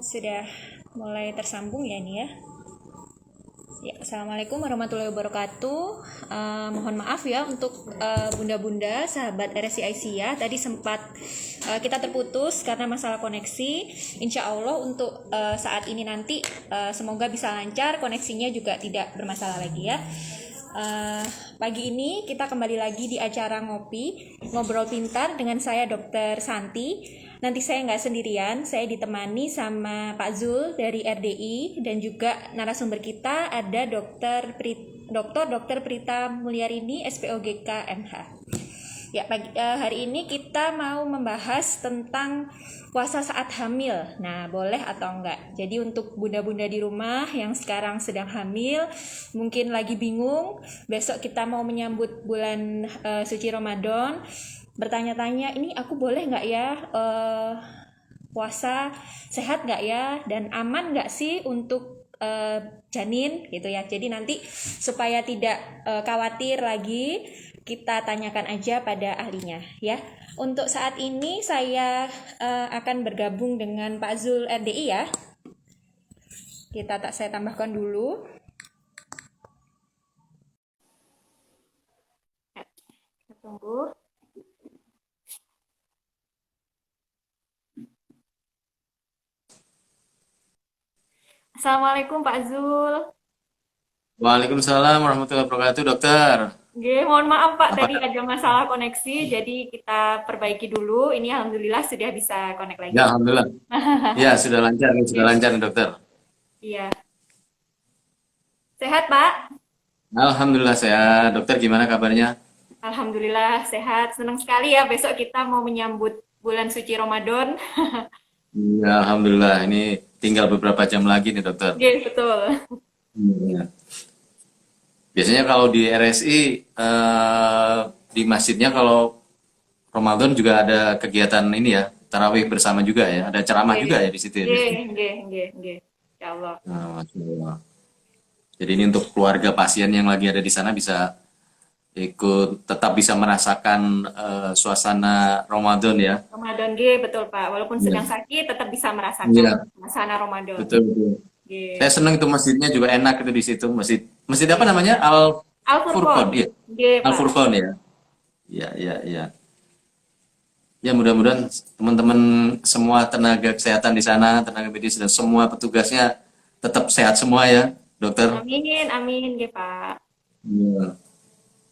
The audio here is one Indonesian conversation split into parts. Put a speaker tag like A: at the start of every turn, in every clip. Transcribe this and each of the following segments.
A: Sudah mulai tersambung ya ini ya. Ya, Assalamualaikum warahmatullahi wabarakatuh. Mohon maaf ya untuk bunda-bunda, sahabat RSCIC ya. Tadi sempat kita terputus karena masalah koneksi. Insya Allah untuk saat ini nanti semoga bisa lancar, koneksinya juga tidak bermasalah lagi ya. Pagi ini kita kembali lagi di acara Ngobrol Pintar dengan saya Dr. Santi. Nanti saya nggak sendirian, saya ditemani sama Pak Zul dari RDI dan juga narasumber kita ada Dr. Prita Mulyarini SPOGK MH. Ya, hari ini kita mau membahas tentang puasa saat hamil. Nah, boleh atau enggak? Jadi untuk bunda-bunda di rumah yang sekarang sedang hamil, mungkin lagi bingung, besok kita mau menyambut bulan suci Ramadan, bertanya-tanya, ini aku boleh nggak ya puasa, sehat nggak ya, dan aman nggak sih untuk janin gitu ya. Jadi nanti supaya tidak khawatir lagi, kita tanyakan aja pada ahlinya ya. Untuk saat ini saya akan bergabung dengan Pak Zul RDI ya. Saya tambahkan dulu. Kita tunggu. Assalamualaikum Pak Zul.
B: Waalaikumsalam warahmatullahi wabarakatuh, dokter.
A: Oke, mohon maaf Pak,
B: Apa
A: tadi
B: kabar?
A: ada masalah koneksi, jadi kita perbaiki dulu. Ini alhamdulillah sudah bisa connect
B: Ya,
A: lagi.
B: alhamdulillah. Ya, sudah lancar, sudah
A: Oke,
B: lancar, dokter.
A: iya. Sehat Pak?
B: Alhamdulillah sehat. Dokter, gimana kabarnya?
A: Alhamdulillah sehat. Senang sekali ya besok kita mau menyambut bulan suci Ramadan.
B: Ya, alhamdulillah. Ini tinggal beberapa jam lagi nih, dokter.
A: Oke, betul.
B: Ya. Biasanya kalau di RSI, di masjidnya kalau Ramadan juga ada kegiatan ini ya, tarawih bersama juga ya. Ada ceramah
A: Oke,
B: juga ya di situ ya
A: oke,
B: biasanya.
A: oke. Ya Allah.
B: Nah, Masya Allah. Jadi ini untuk keluarga pasien yang lagi ada di sana bisa ikut tetap bisa merasakan suasana Ramadan ya.
A: Ramadan G, betul Pak. Walaupun sedang
B: Iya,
A: sakit, tetap bisa merasakan
B: iya,
A: suasana Ramadan.
B: betul betul. Saya
A: Oke.
B: senang itu masjidnya juga enak itu di situ. Masjid Masjid apa namanya? Al
A: Al-Furqon.
B: Furqon, iya.
A: Oke,
B: Al
A: Pak.
B: Furqon ya. Iya, iya, iya. Ya mudah-mudahan teman-teman semua tenaga kesehatan di sana, tenaga medis dan semua petugasnya tetap sehat semua ya, dokter.
A: Amin, amin, ya Pak.
B: Iya.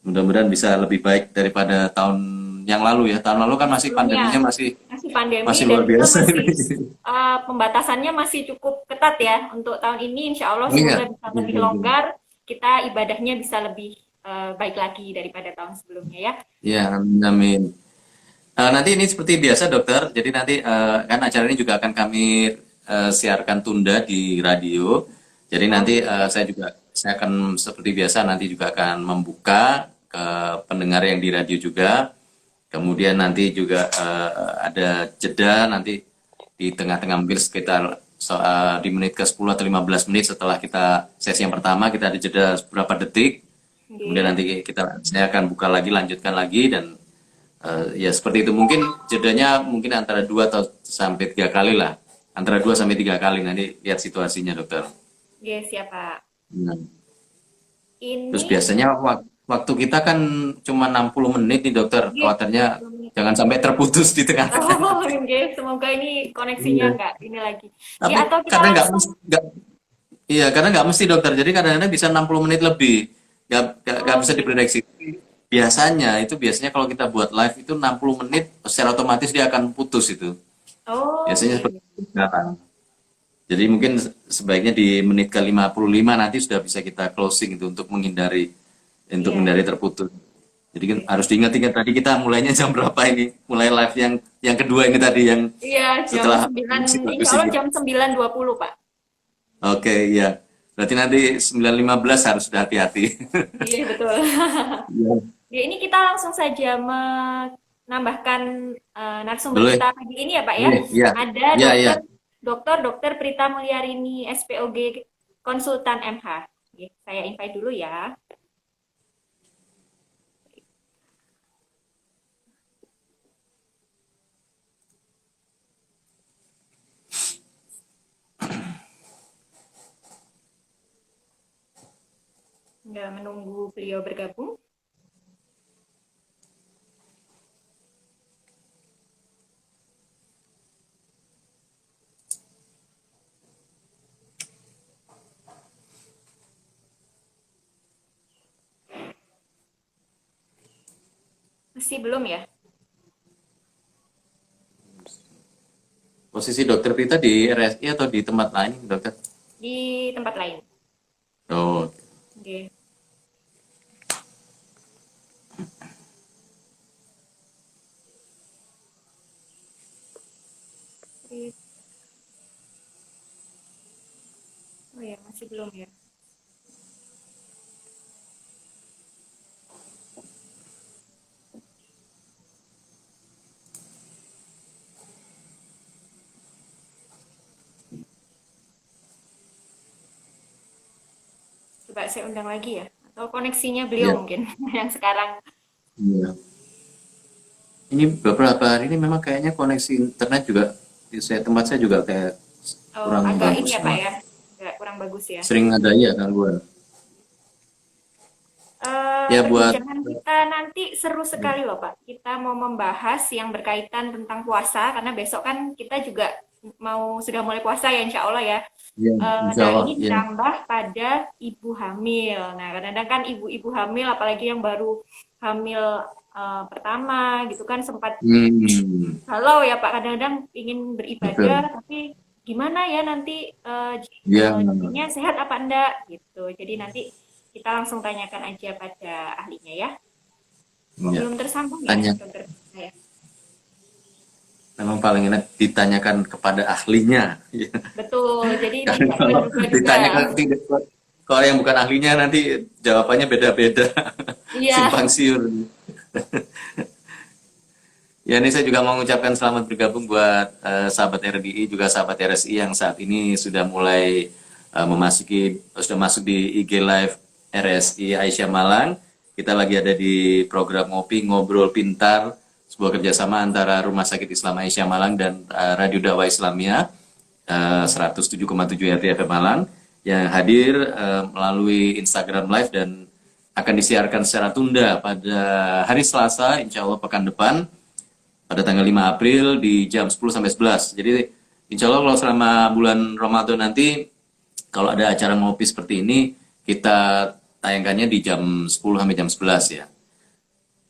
B: Mudah-mudahan bisa lebih baik daripada tahun yang lalu ya. Tahun lalu kan masih pandeminya
A: Sebelumnya
B: masih
A: masih pandemi
B: masih
A: dan
B: luar
A: juga
B: biasa
A: masih
B: ini.
A: pembatasannya masih cukup ketat ya. Untuk tahun ini insya Allah
B: Oh iya,
A: semoga bisa
B: betul,
A: lebih
B: betul, betul.
A: longgar, kita ibadahnya bisa lebih baik lagi daripada tahun sebelumnya ya.
B: Ya, amin, amin. Nanti ini seperti biasa dokter, jadi nanti kan acara ini juga akan kami siarkan tunda di radio. Jadi
A: Oh
B: nanti
A: gitu.
B: saya akan seperti biasa nanti juga akan membuka ke pendengar yang di radio juga. Kemudian nanti juga ada jeda nanti di tengah-tengah mungkin sekitar di menit ke 10 atau 15 menit setelah kita sesi yang pertama kita ada jeda beberapa detik. Kemudian
A: Oke.
B: nanti saya akan buka lagi, lanjutkan lagi dan ya seperti itu mungkin jedanya mungkin antara 2 atau sampai 3 kali lah. Antara 2 sampai 3 kali nanti lihat situasinya dokter.
A: Oke, siap Pak.
B: Nah, terus
A: Ini
B: biasanya waktu kita kan cuma 60 menit nih dokter.
A: oke,
B: Khawatirnya
A: 60 menit.
B: jangan sampai terputus di tengah-tengah.
A: Oh, oke, semoga ini koneksinya
B: Iya.
A: enggak ini lagi. Ya
B: Tapi
A: atau kita
B: kadang
A: langsung.
B: nggak iya karena nggak mesti dokter. Jadi kadang-kadang bisa 60 menit lebih. Nggak bisa
A: Oke.
B: diprediksi. Biasanya kalau kita buat live itu 60 menit secara otomatis dia akan putus itu. Biasanya seperti
A: Oke.
B: itu sekarang. Jadi mungkin sebaiknya di menit ke 55 nanti sudah bisa kita closing itu untuk
A: Iya.
B: menghindari terputus. Jadi kan
A: Oke,
B: harus
A: siap.
B: diingat-ingat tadi kita mulainya jam berapa ini? Mulai live yang kedua ini tadi yang
A: Iya, jam
B: setelah
A: 9,
B: musik bagus
A: insya Allah
B: ini.
A: jam 9.20 Pak.
B: Oke, iya. Berarti nanti 9.15 harus sudah hati-hati.
A: Iya, betul.
B: Iya.
A: Ya, ini kita langsung saja menambahkan narasumber
B: Boleh.
A: kita pagi ini ya Pak ya.
B: Iya, iya.
A: Ada
B: Iya, iya.
A: dokter Prita Mulyarini SPOG Konsultan MH. Oke, saya invite dulu ya. nggak menunggu beliau bergabung. Masih belum ya?
B: Posisi dokter Prita di RSI atau di tempat lain, dokter?
A: Di tempat lain.
B: Oh,
A: Oke. Oh ya, masih belum ya. Coba saya undang lagi ya. Atau koneksinya beliau
B: iya,
A: mungkin yang sekarang.
B: iya. Ini beberapa hari ini memang kayaknya koneksi internet juga di tempat saya juga kayak
A: Oh,
B: kurang
A: agak ini
B: bagus
A: ya Pak
B: memang.
A: ya. Agak kurang bagus ya.
B: Sering ada ya gangguan. Ya buat
A: Perbincangan kita nanti seru sekali loh Pak. Kita mau membahas yang berkaitan tentang puasa karena besok kan kita juga mau sudah mulai puasa ya Insya Allah ya.
B: ya, insya
A: Nah
B: Allah
A: ini
B: ya.
A: ditambah pada ibu hamil. Nah kadang-kadang kan ibu-ibu hamil apalagi yang baru hamil pertama gitu kan sempat
B: Hmm,
A: galau ya Pak. Kadang-kadang ingin beribadah
B: betul.
A: tapi gimana ya nanti
B: Ya,
A: jadinya sehat apa enggak gitu. Jadi nanti kita langsung tanyakan aja pada ahlinya ya. Kok
B: ya.
A: belum tersambung ya,
B: Tanya.
A: dokter? Saya.
B: Memang paling enak ditanyakan kepada ahlinya. Ya.
A: Betul, jadi
B: Karena
A: tidak
B: kalau
A: terduga-duga.
B: ditanyakan tidak, kalau yang bukan ahlinya nanti jawabannya beda-beda,
A: Iya,
B: simpang siur. Ya, ini saya juga mau mengucapkan selamat bergabung buat sahabat RDI juga sahabat RSI yang saat ini sudah mulai sudah masuk di IG Live RSI Aisyah Malang. Kita lagi ada di program Ngopi Ngobrol Pintar, sebuah kerjasama antara Rumah Sakit Islam Aisyah Malang dan Radio Dakwah Islamiyah 107,7 RTFM Malang yang hadir melalui Instagram Live dan akan disiarkan secara tunda pada hari Selasa, insya Allah pekan depan pada tanggal 5 April di jam 10 sampai 11. Jadi insya Allah kalau selama bulan Ramadan nanti kalau ada acara ngopi seperti ini kita tayangkannya di jam 10 sampai jam 11 ya.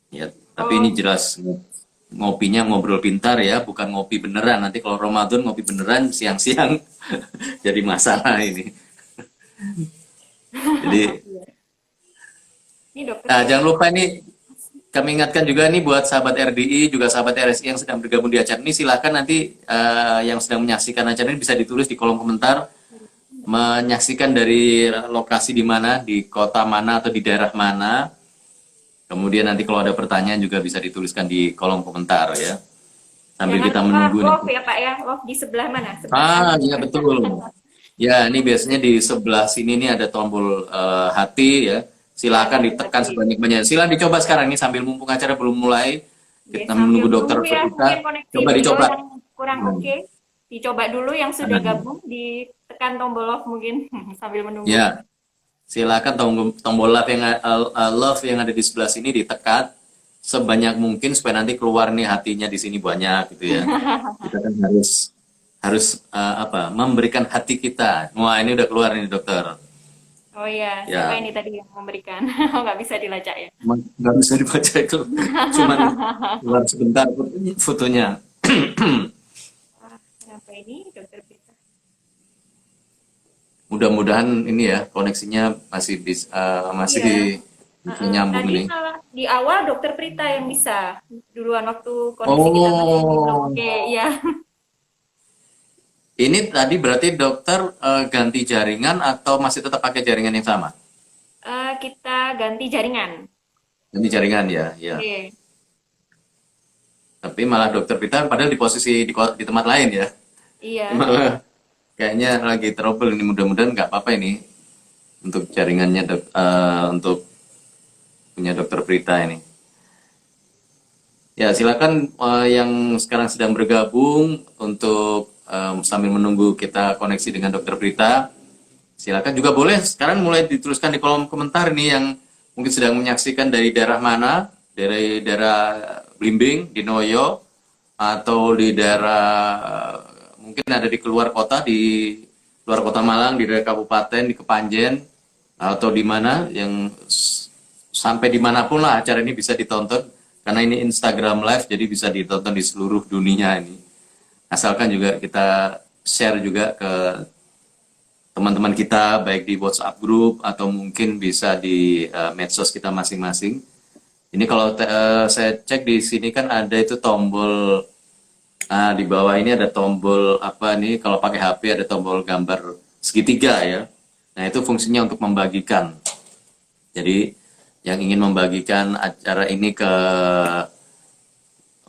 B: Ya, tapi ini
A: oh,
B: jelas ngopinya ngobrol pintar ya, bukan ngopi beneran. Nanti kalau Ramadan ngopi beneran siang-siang jadi masalah ini. Jadi
A: iya. Ini dokter
B: jangan
A: Prita.
B: lupa ini kami ingatkan juga nih buat sahabat RDI juga sahabat RSI yang sedang bergabung di acara ini silahkan nanti yang sedang menyaksikan acara ini bisa ditulis di kolom komentar menyaksikan dari lokasi di mana, di kota mana atau di daerah mana. Kemudian nanti kalau ada pertanyaan juga bisa dituliskan di kolom komentar ya. Sambil
A: Jangan
B: kita
A: lupa
B: menunggu nih.
A: love ya Pak ya, love di sebelah mana? Sebelah kanan.
B: Iya betul. Ya, ini biasanya di sebelah sini nih ada tombol hati ya.
A: Ya,
B: Silakan
A: tombol
B: ditekan
A: hati.
B: sebanyak-banyaknya. Silakan dicoba sekarang ini sambil mumpung acara belum mulai.
A: Ya,
B: Kita
A: sambil
B: menunggu dokter
A: menunggu ya,
B: Verita.
A: mungkin koneksi
B: Coba
A: beliau
B: dicoba.
A: yang kurang oke. Dicoba dulu yang sudah
B: Nah,
A: gabung, ditekan tombol love mungkin sambil menunggu.
B: ya, silakan tombol love yang ada di sebelah sini ditekan sebanyak mungkin supaya nanti keluar nih hatinya di sini banyak gitu ya. Kita kan harus harus apa? Memberikan hati kita. Wah, ini udah keluar nih dokter.
A: Oh iya, siapa
B: Ya,
A: ini tadi yang memberikan? Oh, nggak bisa dilacak ya.
B: emang nggak bisa dibaca itu. Cuman keluar sebentar fotonya.
A: Ah, kenapa ini, dokter Prita?
B: Mudah-mudahan ini ya koneksinya masih
A: Iya.
B: bisa nyambung
A: Tadi
B: ini.
A: malah di awal dokter Prita yang bisa duluan waktu koneksi kita masih belum
B: Oh,
A: oke. Iya.
B: ini tadi berarti dokter ganti jaringan atau masih tetap pakai jaringan yang sama?
A: Kita ganti jaringan.
B: Ganti jaringan ya, ya.
A: Oke.
B: Tapi malah dokter Peter padahal di posisi di tempat lain ya.
A: Iya.
B: Malah kayaknya lagi trouble ini mudah-mudahan nggak apa-apa ini untuk jaringannya untuk punya dokter Prita ini. Ya silakan yang sekarang sedang bergabung untuk sambil menunggu kita koneksi dengan dokter Prita. Silakan juga boleh sekarang mulai dituliskan di kolom komentar nih yang mungkin sedang menyaksikan dari daerah mana, dari daerah Blimbing, di Noyo, atau di daerah mungkin ada di keluar kota, di luar kota Malang, di daerah kabupaten, di Kepanjen, atau di mana yang sampai dimanapun lah acara ini bisa ditonton karena ini Instagram Live jadi bisa ditonton di seluruh dunia ini. Asalkan juga kita share juga ke teman-teman kita baik di WhatsApp group atau mungkin bisa di medsos kita masing-masing. Ini kalau saya cek di sini kan ada itu tombol di bawah ini ada tombol apa nih kalau pakai HP ada tombol gambar segitiga ya. Nah, itu fungsinya untuk membagikan. Jadi yang ingin membagikan acara ini ke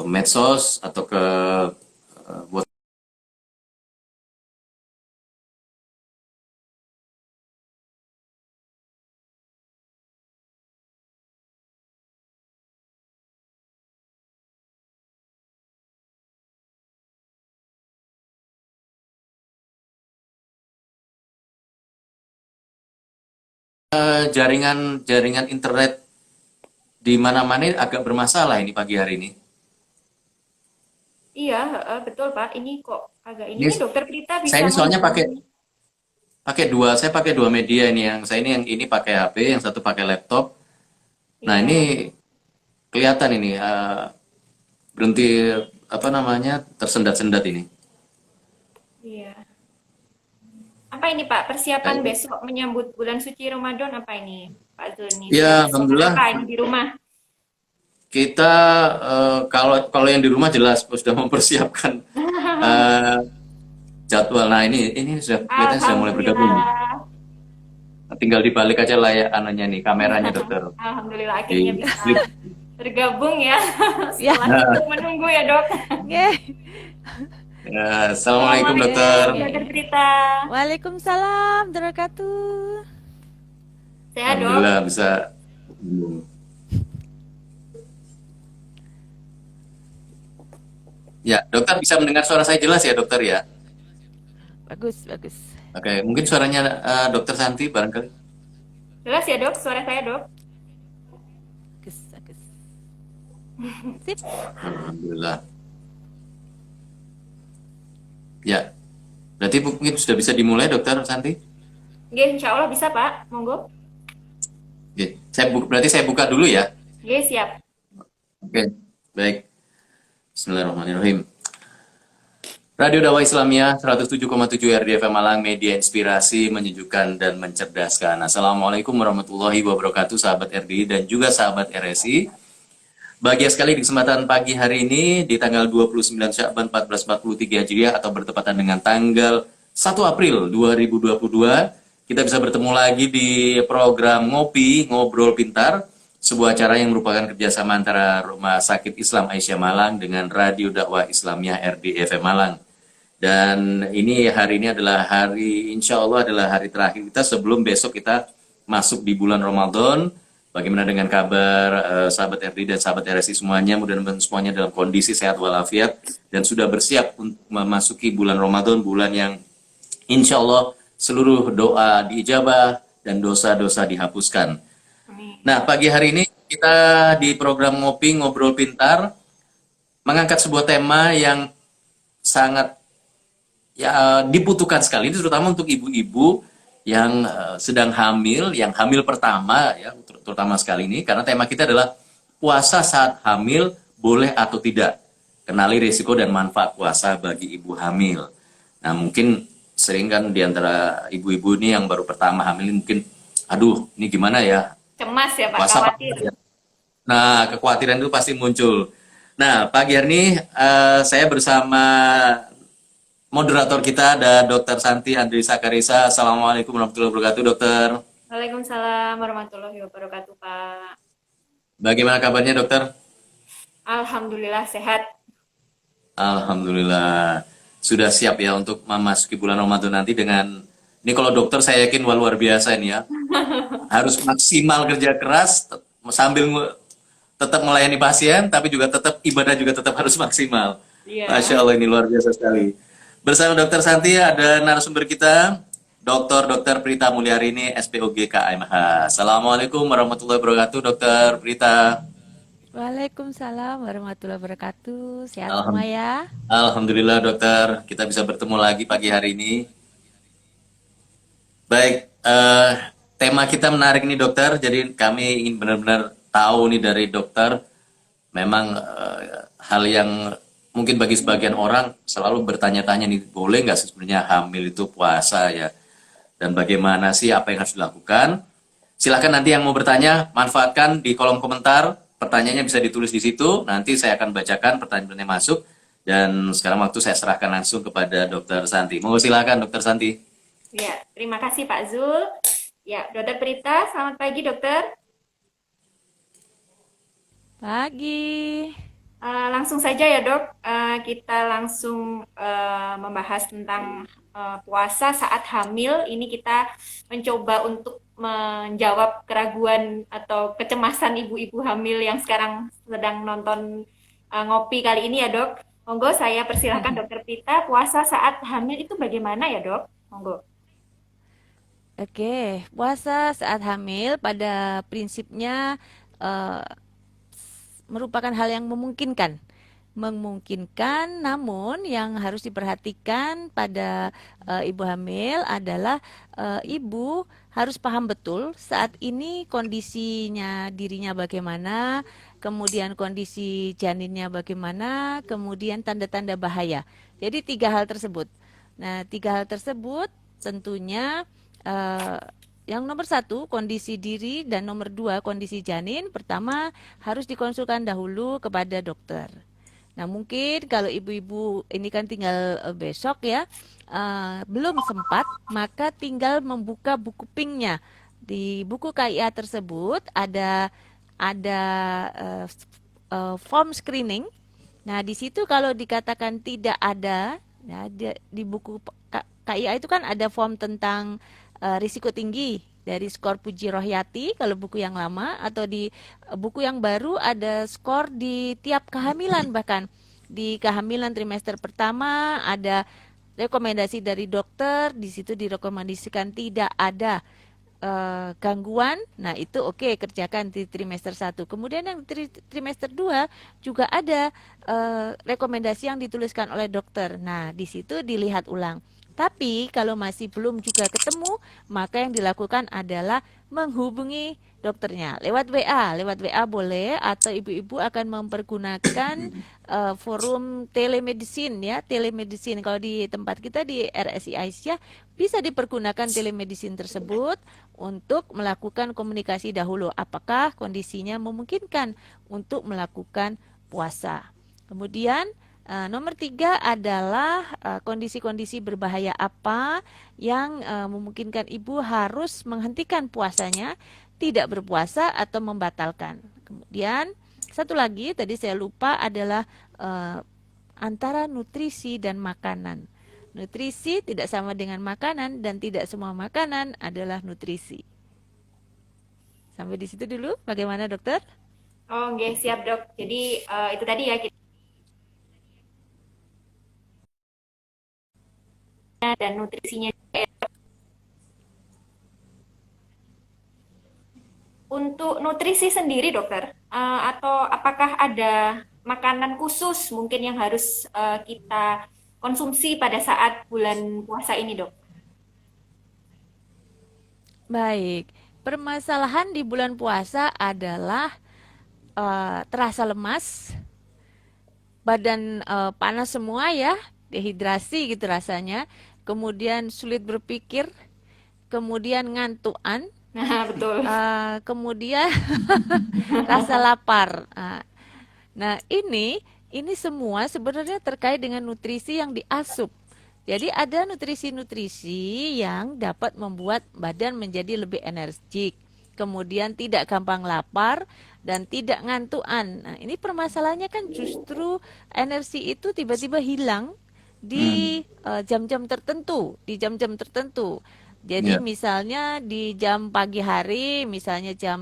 B: medsos atau ke jaringan internet di mana-mana agak bermasalah ini pagi hari ini.
A: Iya, betul Pak. Ini kok agak ini
B: Ini
A: nih Dokter Prita
B: saya
A: bisa
B: ini soalnya pakai
A: menghubungi.
B: saya pakai dua media ini yang ini pakai HP, yang satu pakai laptop. Nah,
A: Iya,
B: ini kelihatan ini berhenti apa namanya tersendat-sendat ini.
A: iya. Apa ini Pak? Persiapan
B: Eh,
A: besok menyambut bulan suci Ramadan apa ini Pak Zulni? Sudah
B: Ya,
A: persiapan apa
B: alhamdulillah
A: ini di rumah?
B: kita kalau kalau yang di rumah jelas sudah mempersiapkan eh, jadwal. Nah, ini sudah kelihatan sudah mulai bergabung.
A: Alhamdulillah.
B: Tinggal dibalik aja layar anunya nih, kameranya dokter.
A: Alhamdulillah akhirnya
B: Di
A: bisa
B: flip.
A: bergabung ya
C: Ya,
A: setelah
B: Nah,
A: sibuk menunggu ya Dok.
C: nggih.
B: Assalamualaikum dokter.
A: Assalamualaikum Dokter Prita.
C: Waalaikumsalam wabarakatuh.
A: Sehat Dok?
B: Alhamdulillah bisa. Ya, dokter bisa mendengar suara saya jelas ya dokter ya.
C: Bagus, bagus.
B: Oke, mungkin suaranya dokter Santi barangkali.
A: Jelas ya Dok suara saya Dok?
C: Bagus, bagus. Sip.
B: Alhamdulillah. Ya, berarti mungkin sudah bisa dimulai dokter Santi.
A: Oke, insya Allah bisa Pak. Monggo.
B: Oke, berarti saya buka dulu ya.
A: Oke, siap.
B: Oke, baik. Bismillahirrahmanirrahim. Radio Dakwah Islamiyah 107,7 RDFM Malang, media inspirasi, menyejukkan dan mencerdaskan. Assalamualaikum warahmatullahi wabarakatuh, sahabat RDI dan juga sahabat RSI. Bahagia sekali di kesempatan pagi hari ini di tanggal 29 Sya'ban 1443 Hijriah atau bertepatan dengan tanggal 1 April 2022. Kita bisa bertemu lagi di program Ngopi, Ngobrol Pintar, sebuah acara yang merupakan kerjasama antara Rumah Sakit Islam Aisyah Malang dengan Radio Dakwah Islamiyah RDFM Malang. Dan ini hari ini adalah insya Allah adalah hari terakhir kita sebelum besok kita masuk di bulan Ramadan. Bagaimana dengan kabar sahabat RD dan sahabat RSI semuanya? Mudah-mudahan semuanya dalam kondisi sehat walafiat dan sudah bersiap untuk memasuki bulan Ramadan, bulan yang insya Allah seluruh doa diijabah dan dosa-dosa dihapuskan.
A: Amin.
B: Nah, pagi hari ini kita di program Ngopi Ngobrol Pintar mengangkat sebuah tema yang sangat dibutuhkan sekali, terutama untuk ibu-ibu yang sedang hamil, yang hamil pertama ya, terutama sekali ini karena tema kita adalah puasa saat hamil boleh atau tidak. Kenali risiko dan manfaat puasa bagi ibu hamil. Nah, mungkin sering kan di antara ibu-ibu ini yang baru pertama hamil mungkin aduh, ini gimana ya?
A: Cemas ya Pak,
B: Puasa apa
A: khawatir.
B: ya? Nah, kekhawatiran itu pasti muncul. Nah, pagi hari ini saya bersama moderator kita ada Dr. Santi Andri Sakarisa. Assalamualaikum warahmatullahi wabarakatuh, dokter.
A: Waalaikumsalam warahmatullahi wabarakatuh Pak.
B: Bagaimana kabarnya, dokter?
A: Alhamdulillah sehat.
B: Alhamdulillah. Sudah siap ya untuk memasuki bulan Ramadan nanti dengan ini kalau dokter saya yakin luar biasa ini ya. Harus maksimal kerja keras sambil tetap melayani pasien tapi juga tetap ibadah juga tetap harus maksimal.
A: Iya.
B: Masya Allah ini luar biasa sekali. Bersama Dokter Santi ada narasumber kita Dr. Prita Mulyarini, SPOG KMH. Assalamualaikum warahmatullahi wabarakatuh, Dokter Prita.
C: Waalaikumsalam warahmatullahi wabarakatuh. Sehat semua
B: Alham-
C: ya?
B: Alhamdulillah, Dokter, kita bisa bertemu lagi pagi hari ini. Baik, tema kita menarik nih, Dokter. Jadi kami ingin benar-benar tahu nih dari Dokter, memang hal yang mungkin bagi sebagian orang selalu bertanya-tanya nih, boleh nggak sih sebenarnya hamil itu puasa ya? Dan bagaimana sih apa yang harus dilakukan? Silahkan nanti yang mau bertanya, manfaatkan di kolom komentar. Pertanyaannya bisa ditulis di situ. Nanti saya akan bacakan pertanyaan-pertanyaan masuk. Dan sekarang waktu saya serahkan langsung kepada Dokter Santi. Monggo silakan, Dokter Santi.
A: Ya, terima kasih Pak Zul. Ya, Dokter Prita, selamat pagi dokter.
C: Pagi.
A: Langsung saja ya dok, kita langsung membahas tentang puasa saat hamil. Ini kita mencoba untuk menjawab keraguan atau kecemasan ibu-ibu hamil yang sekarang sedang nonton ngopi kali ini ya dok. Monggo saya persilahkan dokter Prita, puasa saat hamil itu bagaimana ya dok? Monggo.
C: Oke, puasa saat hamil pada prinsipnya eh, merupakan hal yang memungkinkan. Memungkinkan, namun yang harus diperhatikan pada ibu hamil adalah ibu harus paham betul saat ini kondisinya dirinya bagaimana, kemudian kondisi janinnya bagaimana, kemudian tanda-tanda bahaya. Jadi tiga hal tersebut. Nah, tiga hal tersebut tentunya eh, yang nomor satu kondisi diri dan nomor dua kondisi janin. Pertama harus dikonsulkan dahulu kepada dokter. Nah, mungkin kalau ibu-ibu ini kan tinggal besok ya, belum sempat, maka tinggal membuka buku pinknya. Di buku KIA tersebut ada eh, form screening. Nah, di situ kalau dikatakan tidak ada, nah, di buku KIA itu kan ada form tentang risiko tinggi dari skor Puji Rohyati kalau buku yang lama, atau di buku yang baru ada skor di tiap kehamilan, bahkan di kehamilan trimester pertama ada rekomendasi dari dokter, di situ direkomendasikan tidak ada gangguan. Nah, itu oke, kerjakan di trimester 1. Kemudian yang trimester 2 juga ada rekomendasi yang dituliskan oleh dokter. Nah, di situ dilihat ulang. Tapi kalau masih belum juga ketemu, maka yang dilakukan adalah menghubungi dokternya lewat WA boleh, atau ibu-ibu akan mempergunakan forum telemedicine ya, telemedicine. Kalau di tempat kita di RSI Aisyah bisa dipergunakan telemedicine tersebut untuk melakukan komunikasi dahulu apakah kondisinya memungkinkan untuk melakukan puasa. Kemudian nomor 3 adalah kondisi-kondisi berbahaya apa yang memungkinkan ibu harus menghentikan puasanya, tidak berpuasa atau membatalkan. Kemudian satu lagi tadi saya lupa adalah antara nutrisi dan makanan. Nutrisi tidak sama dengan makanan dan tidak semua makanan adalah nutrisi. Sampai di situ dulu. Bagaimana dokter?
A: Oh, nggih, siap dok. Jadi itu tadi ya kita dan nutrisinya. Untuk nutrisi sendiri, dokter, atau apakah ada makanan khusus mungkin yang harus kita konsumsi pada saat bulan puasa ini, dok?
C: Baik. Permasalahan di bulan puasa adalah terasa lemas, badan panas semua ya, dehidrasi gitu rasanya, kemudian sulit berpikir, kemudian ngantuan,
A: Nah, betul.
C: kemudian rasa lapar. Nah, ini semua sebenarnya terkait dengan nutrisi yang diasup. Jadi ada nutrisi-nutrisi yang dapat membuat badan menjadi lebih energik, kemudian tidak gampang lapar dan tidak ngantuan. Nah, ini permasalahannya kan justru energi itu tiba-tiba hilang di jam-jam tertentu, di jam-jam tertentu. Jadi
B: Ya.
C: misalnya di jam pagi hari, misalnya jam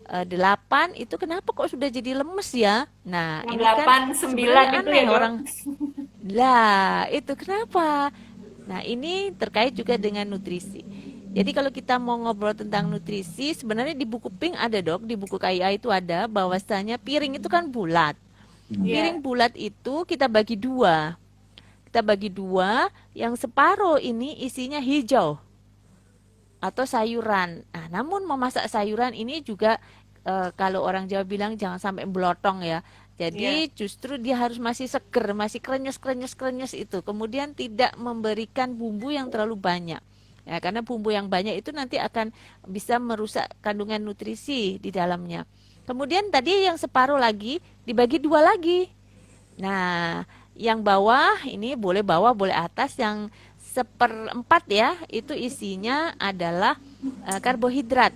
C: 8 itu kenapa kok sudah jadi lemes ya? Nah,
A: Jam
C: ini kan
A: 8, 9
C: sebenarnya
A: itu ya,
C: aneh
A: dok?
C: orang. Lah, itu kenapa? Nah, ini terkait juga dengan nutrisi. Jadi kalau kita mau ngobrol tentang nutrisi, sebenarnya di buku Pink ada dok, di buku KIA itu ada bahwasanya piring itu kan bulat.
A: Iya.
C: Piring bulat itu kita bagi dua. Kita bagi dua, yang separuh ini isinya hijau atau sayuran. Nah, namun memasak sayuran ini juga kalau orang Jawa bilang jangan sampai belotong ya.
A: Iya.
C: Jadi justru dia harus masih seger, masih krenyes itu. Kemudian tidak memberikan bumbu yang terlalu banyak. Ya, karena bumbu yang banyak itu nanti akan bisa merusak kandungan nutrisi di dalamnya. Kemudian tadi yang separuh lagi dibagi dua lagi. Nah, yang bawah ini boleh bawah, boleh atas. Yang seperempat ya, itu isinya adalah karbohidrat.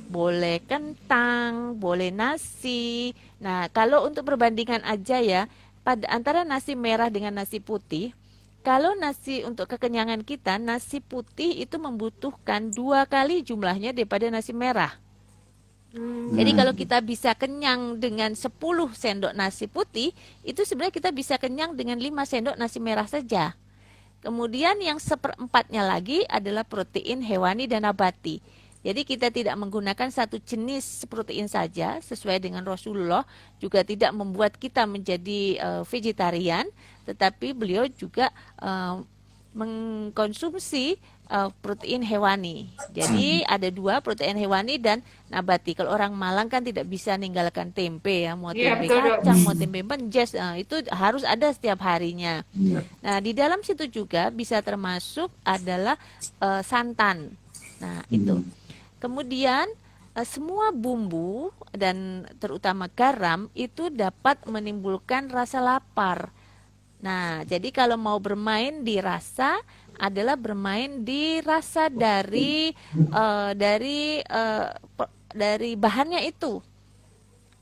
C: Boleh kentang, boleh nasi. Nah, kalau untuk perbandingan aja ya, pada antara nasi merah dengan nasi putih, kalau nasi untuk kekenyangan kita, nasi putih itu membutuhkan 2 kali jumlahnya daripada nasi merah. Jadi kalau kita bisa kenyang dengan 10 sendok nasi putih, itu sebenarnya kita bisa kenyang dengan 5 sendok nasi merah saja. Kemudian yang seperempatnya lagi adalah protein hewani dan nabati. Jadi kita tidak menggunakan satu jenis protein saja sesuai dengan Rasulullah, juga tidak membuat kita menjadi vegetarian, tetapi beliau juga mengkonsumsi protein hewani. Jadi ada dua, protein hewani dan nabati. Kalau orang Malang kan tidak bisa ninggalkan tempe ya, mau
A: Iya,
C: tempe
A: betul, Dok.
C: kacang, mau tempe menjes, itu harus ada setiap harinya. Nah, di dalam situ juga bisa termasuk adalah santan. Nah, itu. Kemudian semua bumbu dan terutama garam itu dapat menimbulkan rasa lapar. Nah, jadi kalau mau bermain di rasa adalah bermain di rasa dari dari bahannya itu.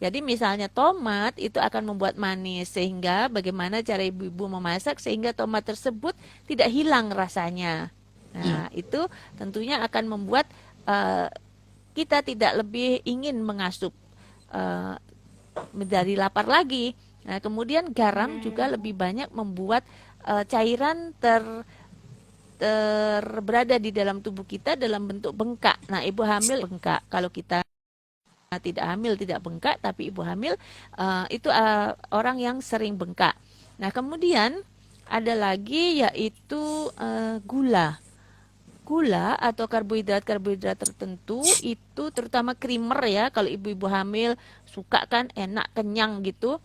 C: Jadi misalnya tomat itu akan membuat manis, sehingga bagaimana cara ibu-ibu memasak sehingga tomat tersebut tidak hilang rasanya. Nah, itu tentunya akan membuat kita tidak lebih ingin mengasup dari lapar lagi. Nah, kemudian garam juga lebih banyak membuat cairan berada di dalam tubuh kita dalam bentuk bengkak. Nah, ibu hamil bengkak. Kalau kita tidak hamil tidak bengkak, tapi ibu hamil itu orang yang sering bengkak. Nah, kemudian ada lagi yaitu gula. Gula atau karbohidrat tertentu itu terutama krimer ya, kalau ibu-ibu hamil suka kan enak kenyang gitu,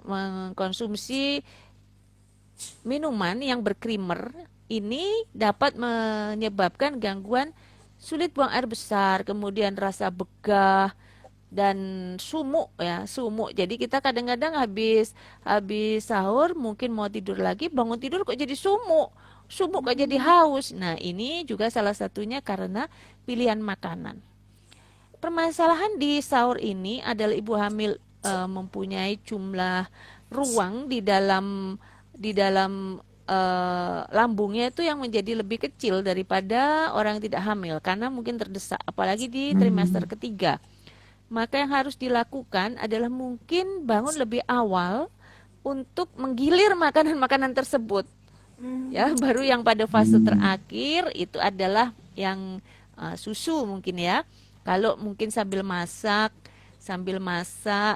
C: mengkonsumsi minuman yang berkrimer ini dapat menyebabkan gangguan sulit buang air besar, kemudian rasa begah dan sumuk ya, sumuk. Jadi kita kadang-kadang habis habis sahur mungkin mau tidur lagi, bangun tidur kok jadi sumuk. Sumuk kok jadi haus. Nah, ini juga salah satunya karena pilihan makanan. Permasalahan di sahur ini adalah ibu hamil mempunyai jumlah ruang di dalam lambungnya itu yang menjadi lebih kecil daripada orang yang tidak hamil karena mungkin terdesak, apalagi di trimester ketiga. Maka yang harus dilakukan adalah mungkin bangun lebih awal untuk menggilir makanan-makanan tersebut. Ya, baru yang pada fase terakhir itu adalah yang susu mungkin ya. Kalau mungkin sambil masak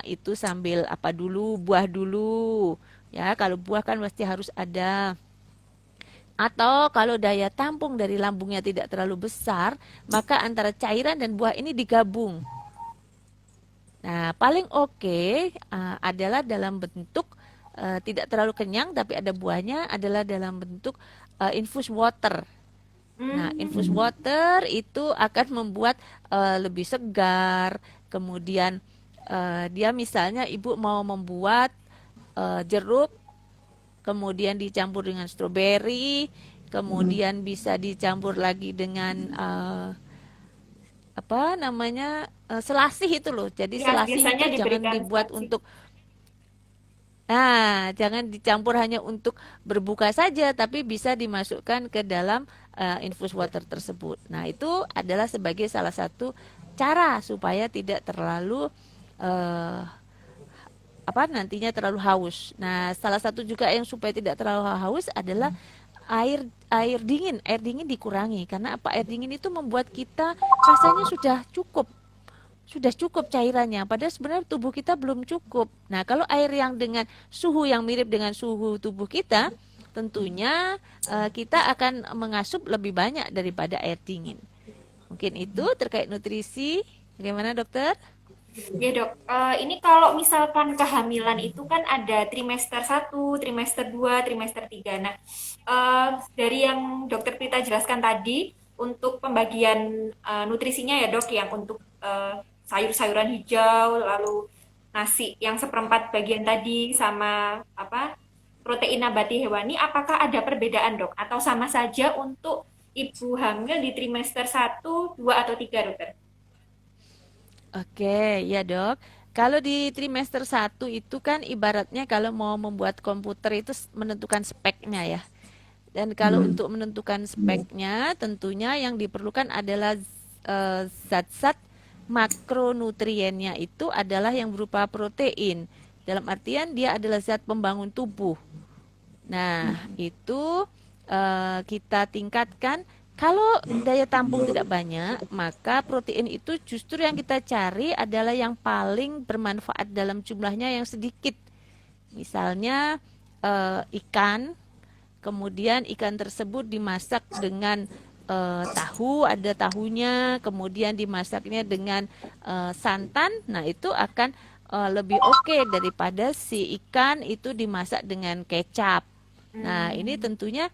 C: itu sambil apa dulu, buah dulu. Ya, kalau buah kan pasti harus ada. Atau kalau daya tampung dari lambungnya tidak terlalu besar, maka antara cairan dan buah ini digabung. Nah, paling oke adalah dalam bentuk tidak terlalu kenyang tapi ada buahnya, adalah dalam bentuk infus water. Nah, infus water itu akan membuat lebih segar. Kemudian dia misalnya ibu mau membuat jeruk, kemudian dicampur dengan stroberi, kemudian bisa dicampur lagi dengan apa namanya selasih itu loh. Jadi
A: Ya,
C: selasih itu
A: biasanya
C: jangan
A: diberikan
C: dibuat
A: saji.
C: untuk jangan dicampur hanya untuk berbuka saja, tapi bisa dimasukkan ke dalam infus water tersebut. Nah, itu adalah sebagai salah satu cara supaya tidak terlalu nantinya terlalu haus. Nah, salah satu juga yang supaya tidak terlalu haus adalah air dingin dikurangi. Karena apa? Air dingin itu membuat kita rasanya sudah cukup cairannya, padahal sebenarnya tubuh kita belum cukup. Nah, kalau air yang dengan suhu yang mirip dengan suhu tubuh kita, tentunya kita akan mengasup lebih banyak daripada air dingin. Mungkin itu terkait nutrisi. Bagaimana, dokter?
A: Ya dok, ini kalau misalkan kehamilan itu kan ada trimester 1, trimester 2, trimester 3. Nah, dari yang dokter Prita jelaskan tadi, untuk pembagian nutrisinya ya dok, yang untuk sayur-sayuran hijau, lalu nasi yang seperempat bagian tadi, sama apa protein nabati hewani, apakah ada perbedaan dok? Atau sama saja untuk ibu hamil di trimester 1, 2, atau 3 dokter?
C: Oke, ya dok. Kalau di trimester 1 itu kan ibaratnya kalau mau membuat komputer itu menentukan speknya ya. Dan kalau
B: Hmm.
C: untuk menentukan speknya, tentunya yang diperlukan adalah zat-zat makronutriennya itu adalah yang berupa protein. Dalam artian dia adalah zat pembangun tubuh. Nah, itu kita tingkatkan. Kalau daya tampung tidak banyak, maka protein itu justru yang kita cari adalah yang paling bermanfaat dalam jumlahnya yang sedikit. Misalnya ikan, kemudian ikan tersebut dimasak dengan tahu, ada tahunya, kemudian dimasaknya dengan santan. Nah, itu akan lebih oke daripada si ikan itu dimasak dengan kecap. Nah, ini
A: Hmm.
C: tentunya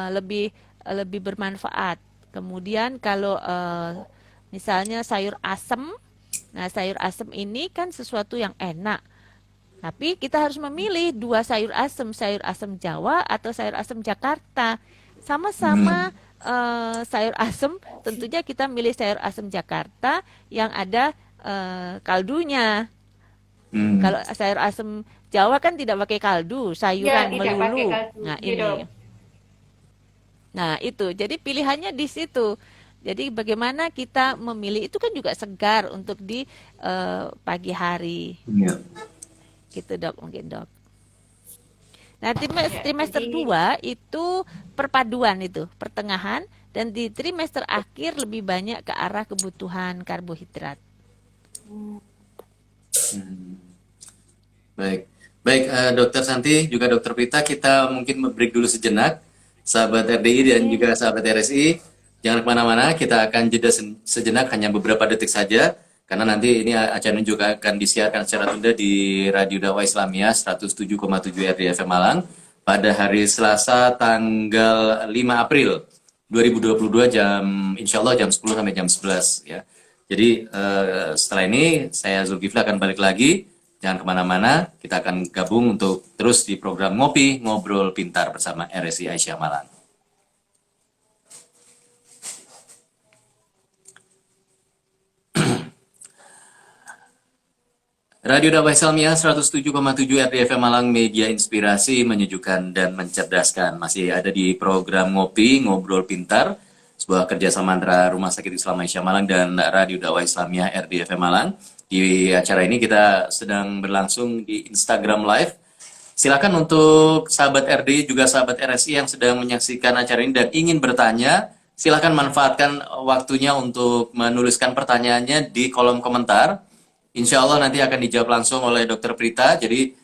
C: lebih lebih bermanfaat. Kemudian kalau misalnya sayur asem, nah sayur asem ini kan sesuatu yang enak. Tapi kita harus memilih dua sayur asem Jawa atau sayur asem Jakarta. Sama-sama
B: Hmm.
C: sayur asem, tentunya kita milih sayur asem Jakarta yang ada kaldunya.
B: Hmm.
C: Kalau sayur asem Jawa kan tidak pakai kaldu,
A: Ya,
C: sayuran
A: tidak pakai
C: melulu.
A: kaldu.
C: Nah,
A: Ya dok.
C: ini. Nah, itu. Jadi pilihannya di situ. Jadi bagaimana kita memilih itu kan juga segar untuk di pagi hari.
B: Iya.
C: Gitu, Dok, mungkin, Dok. Nah,
A: Ya,
C: trimester
A: jadi
C: 2 itu perpaduan itu, pertengahan dan di trimester akhir lebih banyak ke arah kebutuhan karbohidrat.
A: hmm,
B: Hmm. Baik, baik, Dokter Santi juga Dokter Prita, kita mungkin break dulu sejenak, sahabat RDI dan juga
A: oke.
B: sahabat RSI. Jangan kemana-mana, kita akan jeda sejenak hanya beberapa detik saja, karena nanti ini acara ini juga akan disiarkan secara tunda di Radio Dakwah Islamiyah 107,7 RDFM Malang pada hari Selasa tanggal 5 April 2022 insya Allah jam 10 sampai jam 11 ya. Jadi setelah ini saya Zulkifli akan balik lagi. Jangan kemana-mana, kita akan gabung untuk terus di program Ngopi, Ngobrol Pintar bersama RSI Aisyah Malang. Radio Dakwah Islamiyah 107,7 RDFM Malang, media inspirasi, menyejukkan, dan mencerdaskan. Masih ada di program Ngopi, Ngobrol Pintar, sebuah kerjasama antara Rumah Sakit Islam Aisyah Malang dan Radio Dakwah Islamiyah RDFM Malang. Di acara ini kita sedang berlangsung di Instagram Live. Silakan untuk sahabat RD juga sahabat RSI yang sedang menyaksikan acara ini dan ingin bertanya, silakan manfaatkan waktunya untuk menuliskan pertanyaannya di kolom komentar. Insya Allah nanti akan dijawab langsung oleh Dokter Prita. Jadi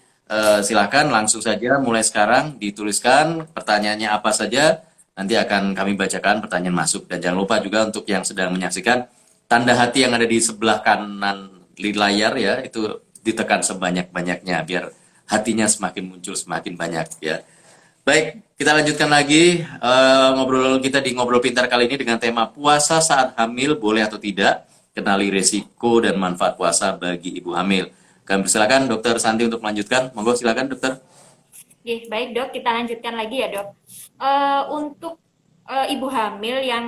B: silakan langsung saja mulai sekarang dituliskan pertanyaannya apa saja. Nanti akan kami bacakan pertanyaan masuk. Dan jangan lupa juga untuk yang sedang menyaksikan, tanda hati yang ada di sebelah kanan di layar ya, itu ditekan sebanyak-banyaknya biar hatinya semakin muncul semakin banyak ya. Baik, kita lanjutkan lagi ngobrol kita di Ngobrol Pintar kali ini dengan tema puasa saat hamil boleh atau tidak, kenali risiko dan manfaat puasa bagi ibu hamil. Kami persilakan Dokter Santi untuk melanjutkan. Monggo silakan Dokter.
A: Oke, baik dok, kita lanjutkan lagi ya dok. Untuk ibu hamil yang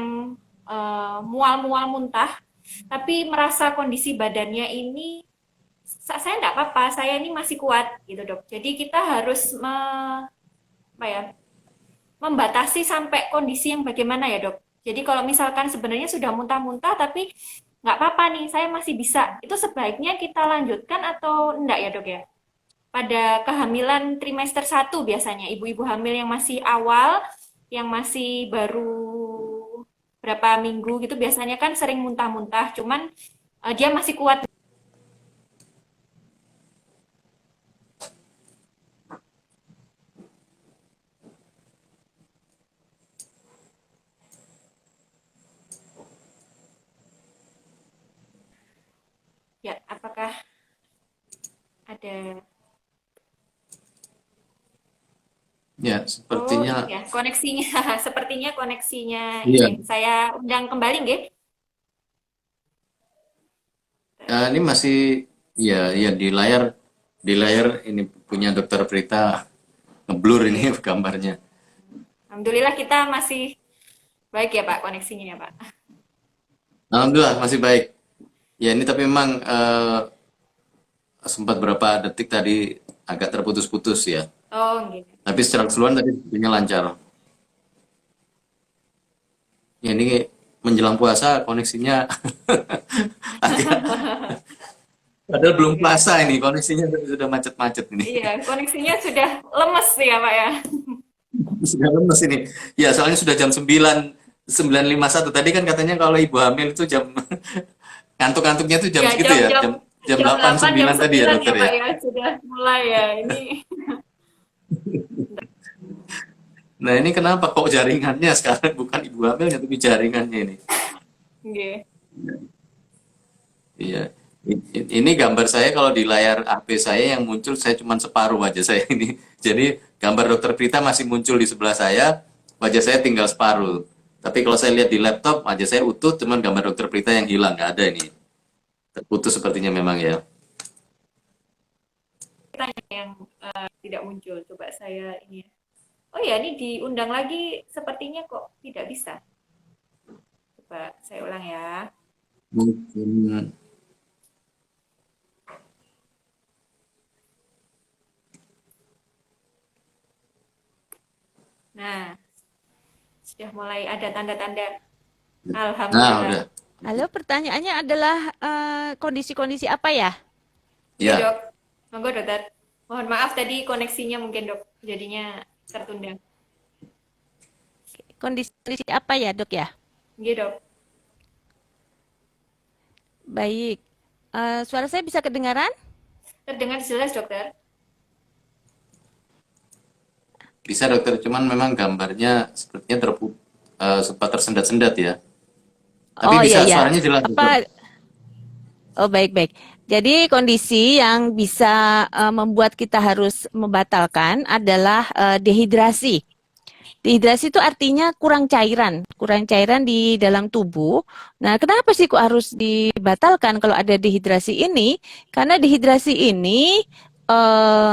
A: mual-mual muntah, tapi merasa kondisi badannya ini, saya nggak apa-apa, saya ini masih kuat gitu dok. Jadi kita harus apa ya, membatasi sampai kondisi yang bagaimana ya dok. Jadi kalau misalkan sebenarnya sudah muntah-muntah tapi nggak apa-apa nih, saya masih bisa. Itu sebaiknya kita lanjutkan atau enggak ya dok ya? Pada kehamilan trimester 1 biasanya, ibu-ibu hamil yang masih awal, yang masih baru berapa minggu gitu biasanya kan sering muntah-muntah, cuman dia masih kuat. Ya, apakah ada?
B: Ya,
A: Oh
B: sepertinya
A: iya, koneksinya sepertinya koneksinya
B: iya.
A: ini. Saya undang kembali nggih.
B: Ini masih ya ya di layar ini punya Dokter Prita ngeblur ini
A: Oke.
B: gambarnya.
A: Alhamdulillah kita masih baik ya Pak koneksinya ya Pak.
B: Alhamdulillah masih baik. Ya ini tapi memang sempat berapa detik tadi agak terputus-putus ya.
A: Oh gitu.
B: Tapi secara keseluruhan tadi sepertinya lancar. Ya ini menjelang puasa koneksinya agak, padahal belum
A: Oke.
B: puasa ini koneksinya sudah macet-macet ini.
A: Iya, koneksinya sudah lemes ya Pak ya.
B: Sudah lemes ini. Ya soalnya sudah jam 9.51 tadi kan katanya kalau ibu hamil itu jam ngantuk-ngantuknya itu jam
A: Ya
B: segitu ya,
A: jam-jam
B: jam
A: jam
B: 8
A: 8 jam
B: 9 tadi ya
A: 9 ya
B: dokter
A: Pak
B: ya.
A: ya sudah mulai ya ini.
B: Nah ini kenapa kok jaringannya sekarang bukan ibu hamilnya tapi jaringannya ini.
A: Oke.
B: Iya. Ini gambar saya kalau di layar HP saya yang muncul saya cuma separuh wajah saya ini. Jadi gambar dokter Prita masih muncul di sebelah saya, wajah saya tinggal separuh. Tapi kalau saya lihat di laptop, wajah saya utuh, cuman gambar dokter Prita yang hilang, nggak ada ini. Terputus sepertinya memang ya.
A: Tanya yang tidak muncul. Coba saya ini. Oh ya, ini diundang lagi sepertinya kok tidak bisa. Coba saya ulang ya.
B: Mungkin
A: Nah, sudah mulai ada tanda-tanda.
B: nah udah.
A: Alhamdulillah.
C: Halo, pertanyaannya adalah kondisi-kondisi apa ya?
A: Iya
B: Ya,
A: dok. Monggo dokter. Mohon maaf tadi koneksinya mungkin dok. Jadinya tertunda.
C: Kondisi apa ya, Dok ya?
A: Iya dok.
C: Baik. Suara saya bisa kedengaran?
A: Terdengar jelas dokter.
B: bisa dokter, cuman memang gambarnya sepertinya sempat tersendat-sendat ya. Tapi
C: Oh iya
B: bisa
C: ya.
B: suaranya jelas dokter.
C: Apa? Oh baik-baik. Jadi kondisi yang bisa membuat kita harus membatalkan adalah dehidrasi. Dehidrasi itu artinya kurang cairan di dalam tubuh. Nah, kenapa sih kok harus dibatalkan kalau ada dehidrasi ini? Karena dehidrasi ini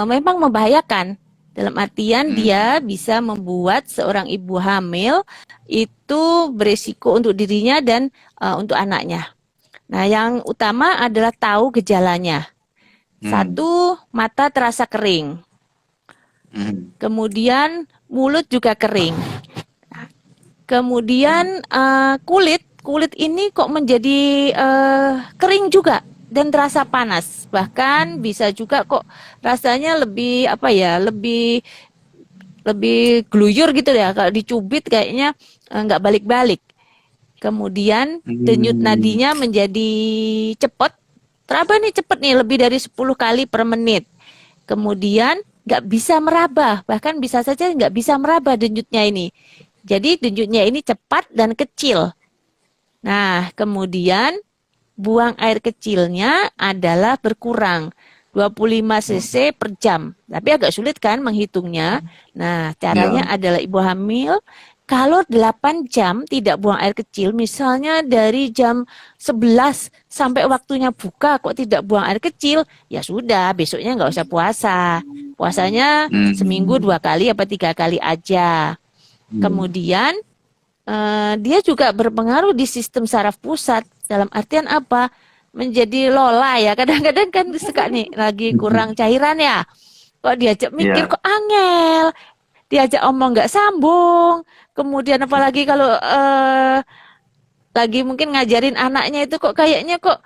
C: memang membahayakan. Dalam artian
B: Hmm.
C: dia bisa membuat seorang ibu hamil itu beresiko untuk dirinya dan untuk anaknya. Nah, yang utama adalah tahu gejalanya.
B: Hmm.
C: Satu, mata terasa kering.
B: Hmm.
C: Kemudian mulut juga kering. Kemudian kulit ini kok menjadi kering juga dan terasa panas. Bahkan bisa juga kok rasanya lebih apa ya, lebih lebih gluyur gitu ya. Kalau dicubit kayaknya nggak balik-balik. Kemudian denyut
B: Hmm.
C: nadinya menjadi cepat. Teraba nih cepet nih lebih dari 10 kali per menit. Kemudian nggak bisa meraba, bahkan bisa saja nggak bisa meraba denyutnya ini. Jadi denyutnya ini cepat dan kecil. Nah, kemudian buang air kecilnya adalah berkurang 25 cc per jam. Tapi agak sulit kan menghitungnya. Nah,
B: Ya.
C: caranya adalah ibu hamil kalau 8 jam tidak buang air kecil, misalnya dari jam 11 sampai waktunya buka kok tidak buang air kecil, ya sudah, besoknya nggak usah puasa. Puasanya seminggu
B: Hmm.
C: 2 kali apa 3 kali aja.
B: Hmm.
C: Kemudian dia juga berpengaruh di sistem saraf pusat. Dalam artian apa? Menjadi lola ya. Kadang-kadang kan suka nih lagi kurang cairan ya. Kok diajak mikir
B: Ya.
C: kok angel. Diajak omong nggak sambung. Kemudian apalagi kalau lagi mungkin ngajarin anaknya itu kok kayaknya kok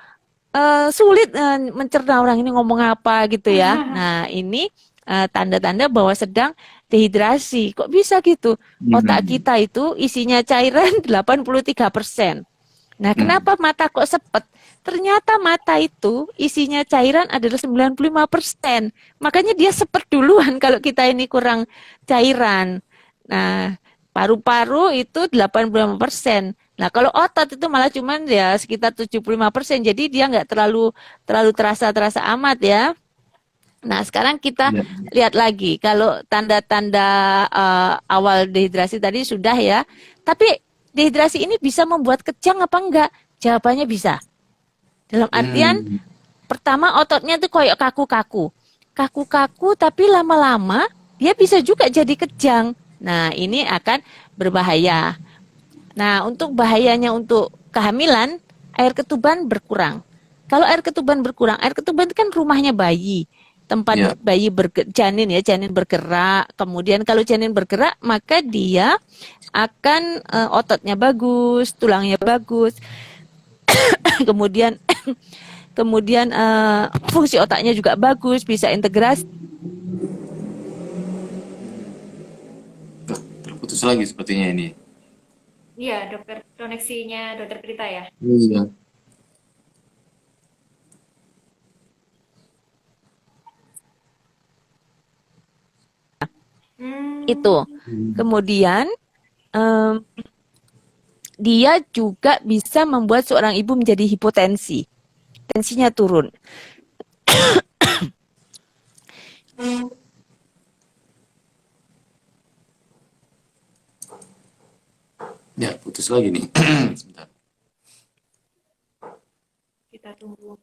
C: sulit mencerna orang ini ngomong apa gitu ya. Nah ini tanda-tanda bahwa sedang dehidrasi. Kok bisa gitu? Otak
B: Hmm.
C: kita itu isinya cairan 83%. Nah,
B: Hmm.
C: kenapa mata kok sepet? Ternyata mata itu isinya cairan adalah 95%. Makanya dia sepet duluan kalau kita ini kurang cairan. Nah, paru-paru itu 85%. Nah, kalau otot itu malah cuman ya sekitar 75%. Jadi dia nggak terlalu terlalu terasa amat ya. Nah, sekarang kita
B: Ya.
C: lihat lagi. Kalau tanda-tanda awal dehidrasi tadi sudah ya. Tapi dehidrasi ini bisa membuat kejang apa enggak? Jawabannya bisa. Dalam artian,
B: Hmm.
C: pertama ototnya tuh kayak kaku-kaku. Kaku-kaku tapi lama-lama dia bisa juga jadi kejang. Nah, ini akan berbahaya. Nah, untuk bahayanya untuk kehamilan, air ketuban berkurang. Kalau air ketuban berkurang, air ketuban itu kan rumahnya bayi. Tempat
B: Ya.
C: bayi janin ya, janin bergerak. Kemudian kalau janin bergerak, maka dia akan ototnya bagus, tulangnya bagus. Kemudian kemudian fungsi otaknya juga bagus, bisa integrasi.
B: Tuh, terputus lagi sepertinya ini.
A: Iya, dokter, koneksinya dokter Prita ya.
B: Iya.
C: Itu.
B: Hmm.
C: Kemudian em, dia juga bisa membuat seorang ibu menjadi hipotensi. Tensinya turun.
B: Ya, putus lagi nih. Sebentar.
A: Kita tunggu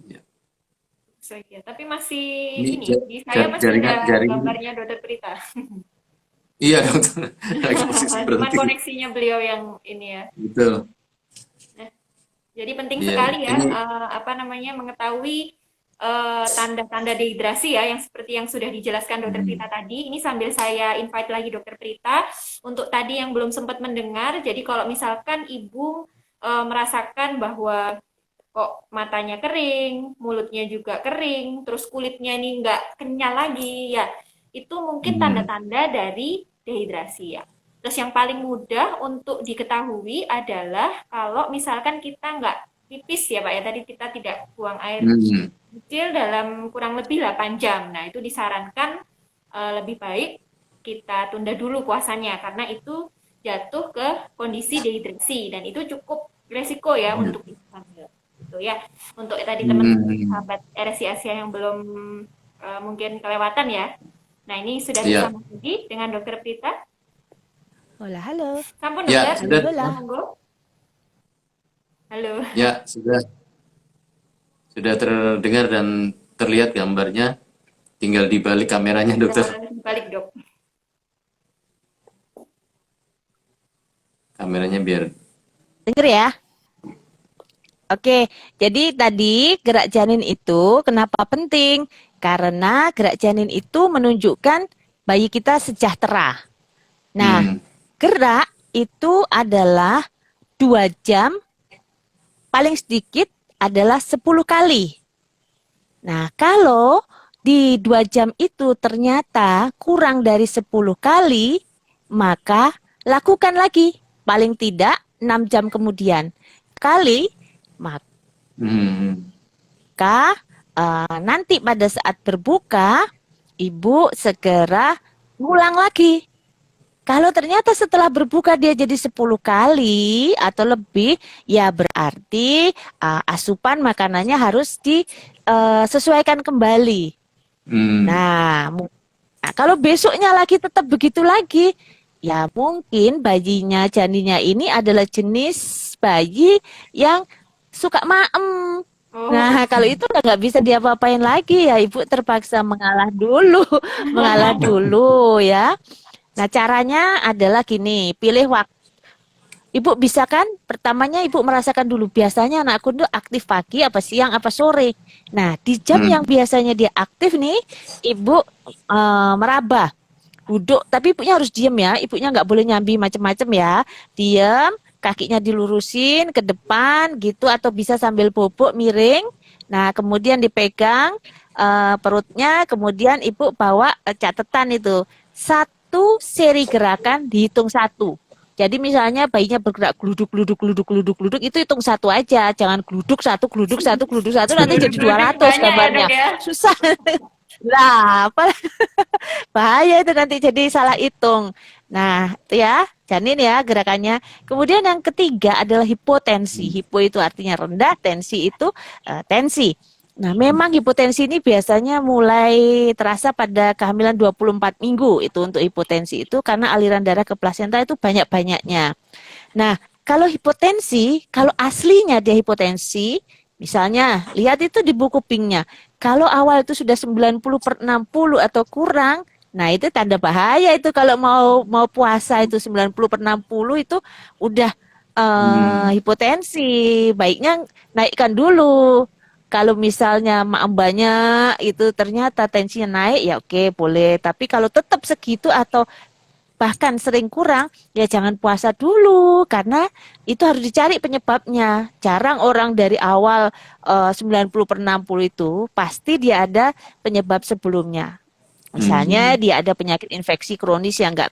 B: Ya.
A: saja. Tapi masih
B: Ini
A: ini, di saya masih
B: jaringan
A: ada
B: jaringan.
A: gambarnya dokter Prita.
B: Iya, dokter. Lagi posisi
A: Cuman
B: berhenti.
A: koneksinya beliau yang ini ya.
B: Betul.
A: Nah, jadi penting
B: Iya,
A: sekali ya,
B: ini
A: apa namanya, mengetahui tanda-tanda dehidrasi ya, yang seperti yang sudah dijelaskan dokter
B: hmm.
A: Prita tadi. Ini sambil saya invite lagi dokter Prita untuk tadi yang belum sempat mendengar. Jadi kalau misalkan ibu merasakan bahwa kok matanya kering, mulutnya juga kering, terus kulitnya ini nggak kenyal lagi, ya itu mungkin
B: Hmm.
A: tanda-tanda dari dehidrasi ya. Terus yang paling mudah untuk diketahui adalah kalau misalkan kita nggak pipis ya Pak ya, tadi kita tidak buang air
B: Hmm.
A: kecil dalam kurang lebih 8 jam. Nah itu disarankan lebih baik kita tunda dulu puasanya karena itu jatuh ke kondisi dehidrasi dan itu cukup resiko ya
B: Ya.
A: untuk ibu hamil. Gitu ya. Untuk tadi teman-teman
B: Hmm.
A: sahabat RSI Asia yang belum mungkin kelewatan ya. Nah, ini sudah
B: Iya.
A: bersama lagi dengan Dokter Prita.
C: Hola, halo.
A: Sampun
B: Ya,
A: dokter,
C: Halo,
B: sudah.
C: hola.
A: monggo. Halo.
B: Ya, sudah terdengar dan terlihat gambarnya. Tinggal dibalik kameranya, dokter.
A: Balik dok.
B: Kameranya biar.
C: Dengar ya. Oke, jadi tadi gerak janin itu kenapa penting? Karena gerak janin itu menunjukkan bayi kita sejahtera. Nah,
B: Hmm.
C: gerak itu adalah 2 jam, paling sedikit adalah 10 kali. Nah, kalau di 2 jam itu ternyata kurang dari 10 kali, maka lakukan lagi. Paling tidak 6 jam kemudian. Kali, maka
B: Hmm.
C: nanti pada saat berbuka, ibu segera ngulang lagi. Kalau ternyata setelah berbuka dia jadi 10 kali atau lebih, ya berarti asupan makanannya harus disesuaikan kembali.
B: Hmm.
C: Nah, kalau besoknya lagi tetap begitu lagi, ya mungkin bayinya, janinnya ini adalah jenis bayi yang suka maem.
A: Oh.
C: Nah, kalau itu udah nggak bisa diapa-apain lagi ya, ibu terpaksa mengalah dulu, mengalah dulu ya. Nah, caranya adalah gini, pilih waktu. Ibu bisa kan, pertamanya ibu merasakan dulu, biasanya anakku tuh aktif pagi, apa siang, apa sore. Nah, di jam yang
B: Hmm.
C: biasanya dia aktif nih, ibu meraba, duduk, tapi ibunya harus diem ya, ibunya nggak boleh nyambi macem-macem ya. Diem, kakinya dilurusin ke depan gitu, atau bisa sambil bobok miring. Nah, kemudian dipegang perutnya, kemudian ibu bawa catatan itu. Satu seri gerakan dihitung satu. Jadi misalnya bayinya bergerak gluduk, gluduk, gluduk, gluduk, gluduk, itu hitung satu aja. Jangan gluduk satu, gluduk satu, gluduk satu, nanti jadi
A: Duduk
C: 200
A: banyak ya dok
C: gambarnya.
A: ya.
C: Susah. Lah, apa bahaya itu nanti jadi salah hitung. Nah, itu ya, janin ya gerakannya. Kemudian yang ketiga adalah hipotensi. Hipo itu artinya rendah, tensi itu tensi. Nah, memang hipotensi ini biasanya mulai terasa pada kehamilan 24 minggu itu untuk hipotensi itu karena aliran darah ke plasenta itu banyak-banyaknya. Nah, kalau hipotensi, kalau aslinya dia hipotensi, misalnya lihat itu di buku pinknya. Kalau awal itu sudah 90/60 atau kurang, nah itu tanda bahaya itu kalau mau puasa itu 90/60 itu udah hipotensi. Baiknya naikkan dulu. Kalau misalnya mbaknya itu ternyata tensinya naik, ya oke boleh. Tapi kalau tetap segitu atau bahkan sering kurang, ya jangan puasa dulu karena itu harus dicari penyebabnya. Jarang orang dari awal 90/60 itu pasti dia ada penyebab sebelumnya. Misalnya dia ada penyakit infeksi kronis yang nggak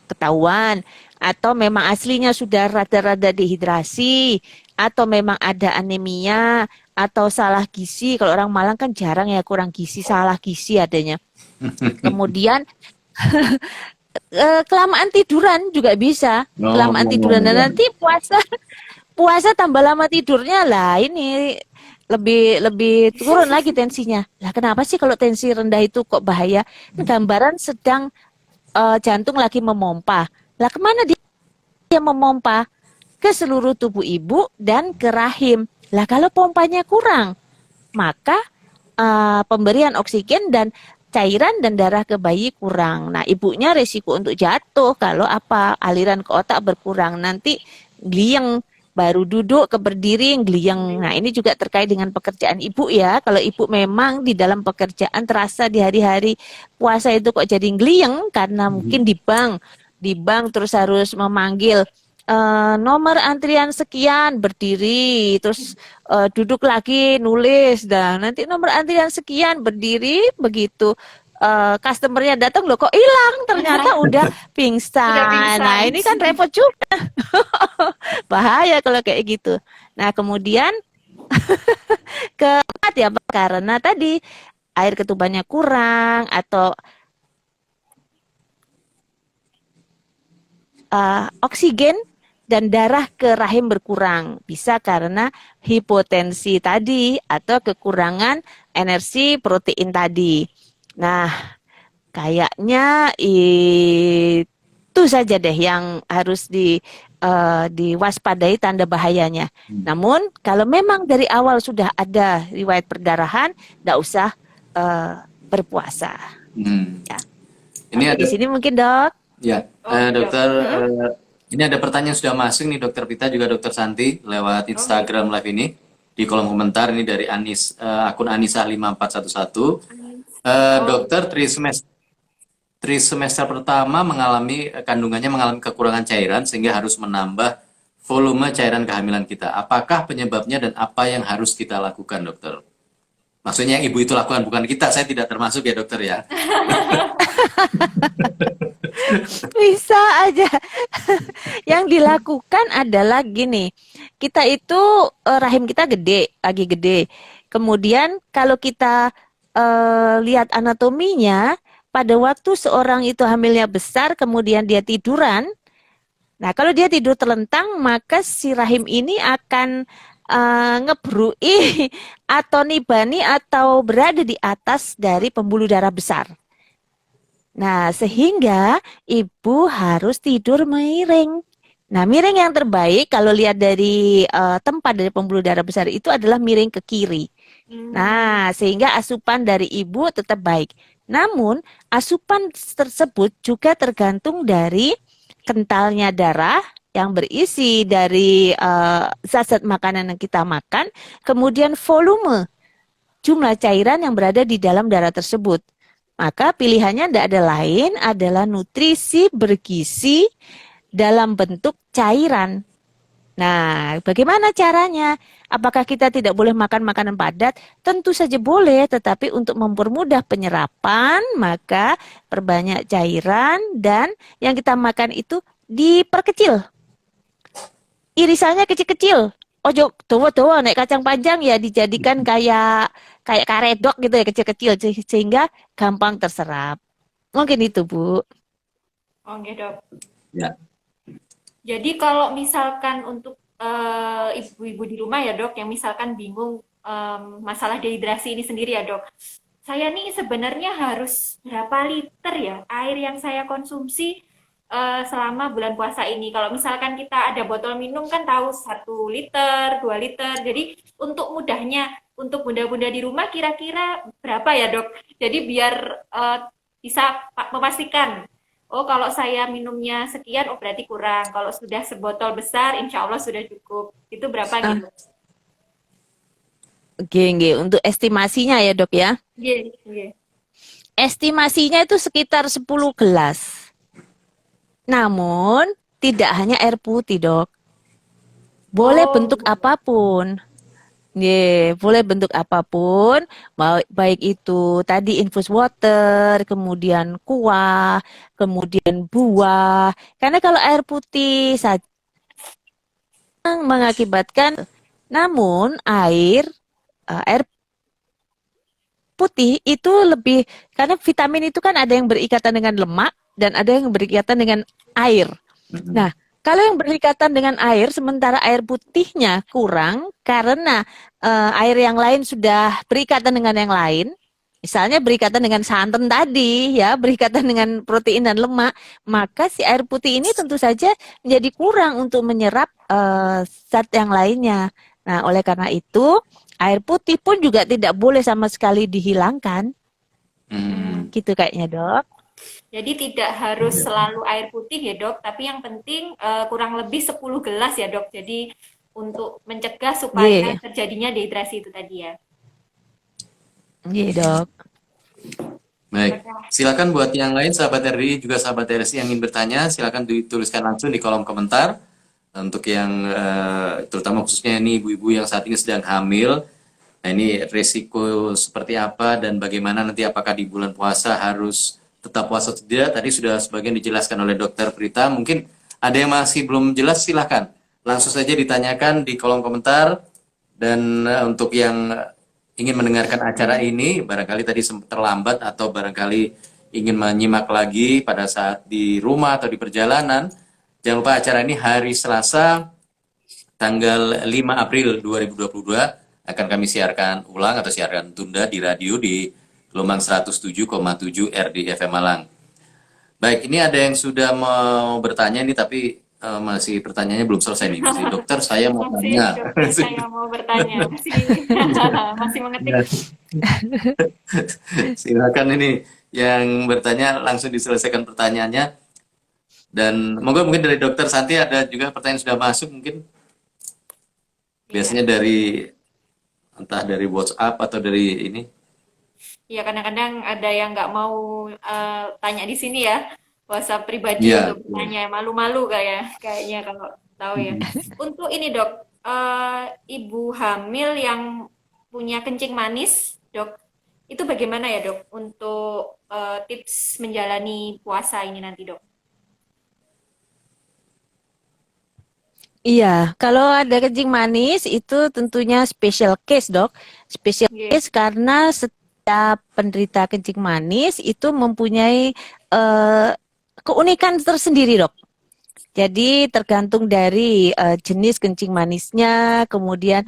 C: ketahuan, atau memang aslinya sudah rada-rada dehidrasi, atau memang ada anemia, atau salah gizi. Kalau orang Malang kan jarang ya kurang gizi, salah gizi adanya. Kemudian kelamaan tiduran juga bisa. Kelamaan tiduran dan nanti puasa tambah lama tidurnya lah ini lebih turun lagi tensinya. Lah kenapa sih kalau tensi rendah itu kok bahaya? Gambaran sedang jantung lagi memompa. Lah kemana dia memompa? Ke seluruh tubuh ibu dan ke rahim. Lah kalau pompanya kurang, maka pemberian oksigen dan cairan dan darah ke bayi kurang. Nah, ibunya resiko untuk jatuh kalau aliran ke otak berkurang. Nanti gliyeng, baru duduk ke berdiri gliyeng. Nah, ini juga terkait dengan pekerjaan ibu ya. Kalau ibu memang di dalam pekerjaan terasa di hari-hari puasa itu kok jadi gliyeng karena mungkin di bank terus harus memanggil nomor antrian sekian berdiri terus duduk lagi nulis dan nanti nomor antrian sekian berdiri begitu customernya datang loh kok hilang ternyata udah pingsan. Nah ini kan repot juga. Bahaya kalau kayak gitu. Nah kemudian keempat ya karena tadi air ketubannya kurang atau oksigen dan darah ke rahim berkurang. Bisa karena hipotensi tadi atau kekurangan energi protein tadi. Nah, kayaknya itu saja deh yang harus diwaspadai tanda bahayanya. Namun, kalau memang dari awal sudah ada riwayat perdarahan, tidak usah berpuasa. Ya.
B: Ini ada
C: di sini mungkin dok.
B: Ya, dokter. Ini ada pertanyaan sudah masuk nih dokter Pita juga dokter Santi lewat Instagram live ini di kolom komentar ini dari akun Anissa 5411. Dokter trimester pertama kandungannya mengalami kekurangan cairan sehingga harus menambah volume cairan kehamilan kita. Apakah penyebabnya dan apa yang harus kita lakukan dokter? Maksudnya yang ibu itu lakukan bukan kita, saya tidak termasuk ya dokter ya.
C: Bisa aja. Yang dilakukan adalah gini, kita itu rahim kita lagi gede. Kemudian kalau kita lihat anatominya, pada waktu seorang itu hamilnya besar, kemudian dia tiduran. Nah, kalau dia tidur terlentang, maka si rahim ini akan ngebrui atau nibani atau berada di atas dari pembuluh darah besar. Nah, sehingga ibu harus tidur miring. Nah, miring yang terbaik kalau lihat dari tempat dari pembuluh darah besar itu adalah miring ke kiri. Nah, sehingga asupan dari ibu tetap baik. Namun, asupan tersebut juga tergantung dari kentalnya darah yang berisi dari zat-zat makanan yang kita makan, kemudian volume jumlah cairan yang berada di dalam darah tersebut. Maka pilihannya tidak ada lain adalah nutrisi bergizi dalam bentuk cairan. Nah, bagaimana caranya? Apakah kita tidak boleh makan makanan padat? Tentu saja boleh, tetapi untuk mempermudah penyerapan, maka perbanyak cairan dan yang kita makan itu diperkecil. Irisannya kecil-kecil. Ojo dawa-dawa naik kacang panjang ya dijadikan kayak kayak karedok gitu ya kecil-kecil sehingga gampang terserap. Mungkin itu, Bu.
A: Oke, Dok.
B: Ya.
A: Jadi kalau misalkan untuk ibu-ibu di rumah ya dok, yang misalkan bingung masalah dehidrasi ini sendiri ya dok, saya nih sebenarnya harus berapa liter ya air yang saya konsumsi selama bulan puasa ini? Kalau misalkan kita ada botol minum kan tahu 1 liter, 2 liter. Jadi untuk mudahnya untuk bunda-bunda di rumah kira-kira berapa ya dok? Jadi biar bisa memastikan. Oh, kalau saya minumnya sekian, oh berarti kurang. Kalau sudah sebotol besar, insya Allah sudah cukup. Itu berapa
C: Ah,
A: gitu?
C: oke, oke. Untuk estimasinya ya, Dok ya.
A: Iya, iya.
C: Estimasinya itu sekitar 10 gelas. Namun, tidak hanya air putih, Dok. Boleh
A: Oh,
C: bentuk apapun. Boleh bentuk apapun, baik itu tadi infus water, kemudian kuah, kemudian buah. Karena kalau air putih saja mengakibatkan, namun air putih itu lebih karena vitamin itu kan ada yang berikatan dengan lemak dan ada yang berikatan dengan air.
B: Mhm.
C: Nah, kalau yang berikatan dengan air, sementara air putihnya kurang karena air yang lain sudah berikatan dengan yang lain, misalnya berikatan dengan santan tadi, ya, berikatan dengan protein dan lemak, maka si air putih ini tentu saja menjadi kurang untuk menyerap zat yang lainnya. Nah, oleh karena itu, air putih pun juga tidak boleh sama sekali dihilangkan,
B: Hmm.
C: gitu kayaknya, Dok.
A: jadi tidak harus selalu air putih ya dok, tapi yang penting kurang lebih 10 gelas ya dok. Jadi untuk mencegah supaya
C: Nggih,
A: terjadinya dehidrasi itu tadi ya.
C: nggih, Dok.
B: Baik, silakan buat yang lain, sahabat RDI juga sahabat RSI yang ingin bertanya, silakan dituliskan langsung di kolom komentar. Untuk yang terutama khususnya ini ibu-ibu yang saat ini sedang hamil, nah ini resiko seperti apa dan bagaimana nanti apakah di bulan puasa harus tetap puasa atau tidak? Tadi sudah sebagian dijelaskan oleh Dokter Prita. Mungkin ada yang masih belum jelas, silakan langsung saja ditanyakan di kolom komentar. Dan untuk yang ingin mendengarkan acara ini, barangkali tadi sempat terlambat atau barangkali ingin menyimak lagi pada saat di rumah atau di perjalanan, jangan lupa acara ini hari Selasa tanggal 5 April 2022 akan kami siarkan ulang atau siarkan tunda di radio di gelombang 107,7 RDI FM Malang. Baik, ini ada yang sudah mau bertanya nih tapi masih pertanyaannya belum selesai nih. Masih dokter, saya mau
A: Masih
B: tanya.
A: dokter saya mau bertanya, masih masih mengetik.
B: Ya, silakan ini yang bertanya langsung diselesaikan pertanyaannya. Dan mungkin dari Dokter Santi ada juga pertanyaan sudah masuk mungkin
A: Iya.
B: biasanya dari entah dari WhatsApp atau dari ini.
A: Iya, kadang-kadang ada yang nggak mau tanya di sini ya, WhatsApp pribadi
B: Iya.
A: untuk bertanya, malu-malu kayaknya kalau tahu ya. Untuk ini dok, ibu hamil yang punya kencing manis, dok, itu bagaimana ya dok untuk tips menjalani puasa ini nanti dok?
C: Iya, kalau ada kencing manis itu tentunya special case, Dok. Special
A: Iya.
C: case karena setiap penderita kencing manis itu mempunyai eh, keunikan tersendiri, Dok. Jadi tergantung dari jenis kencing manisnya, kemudian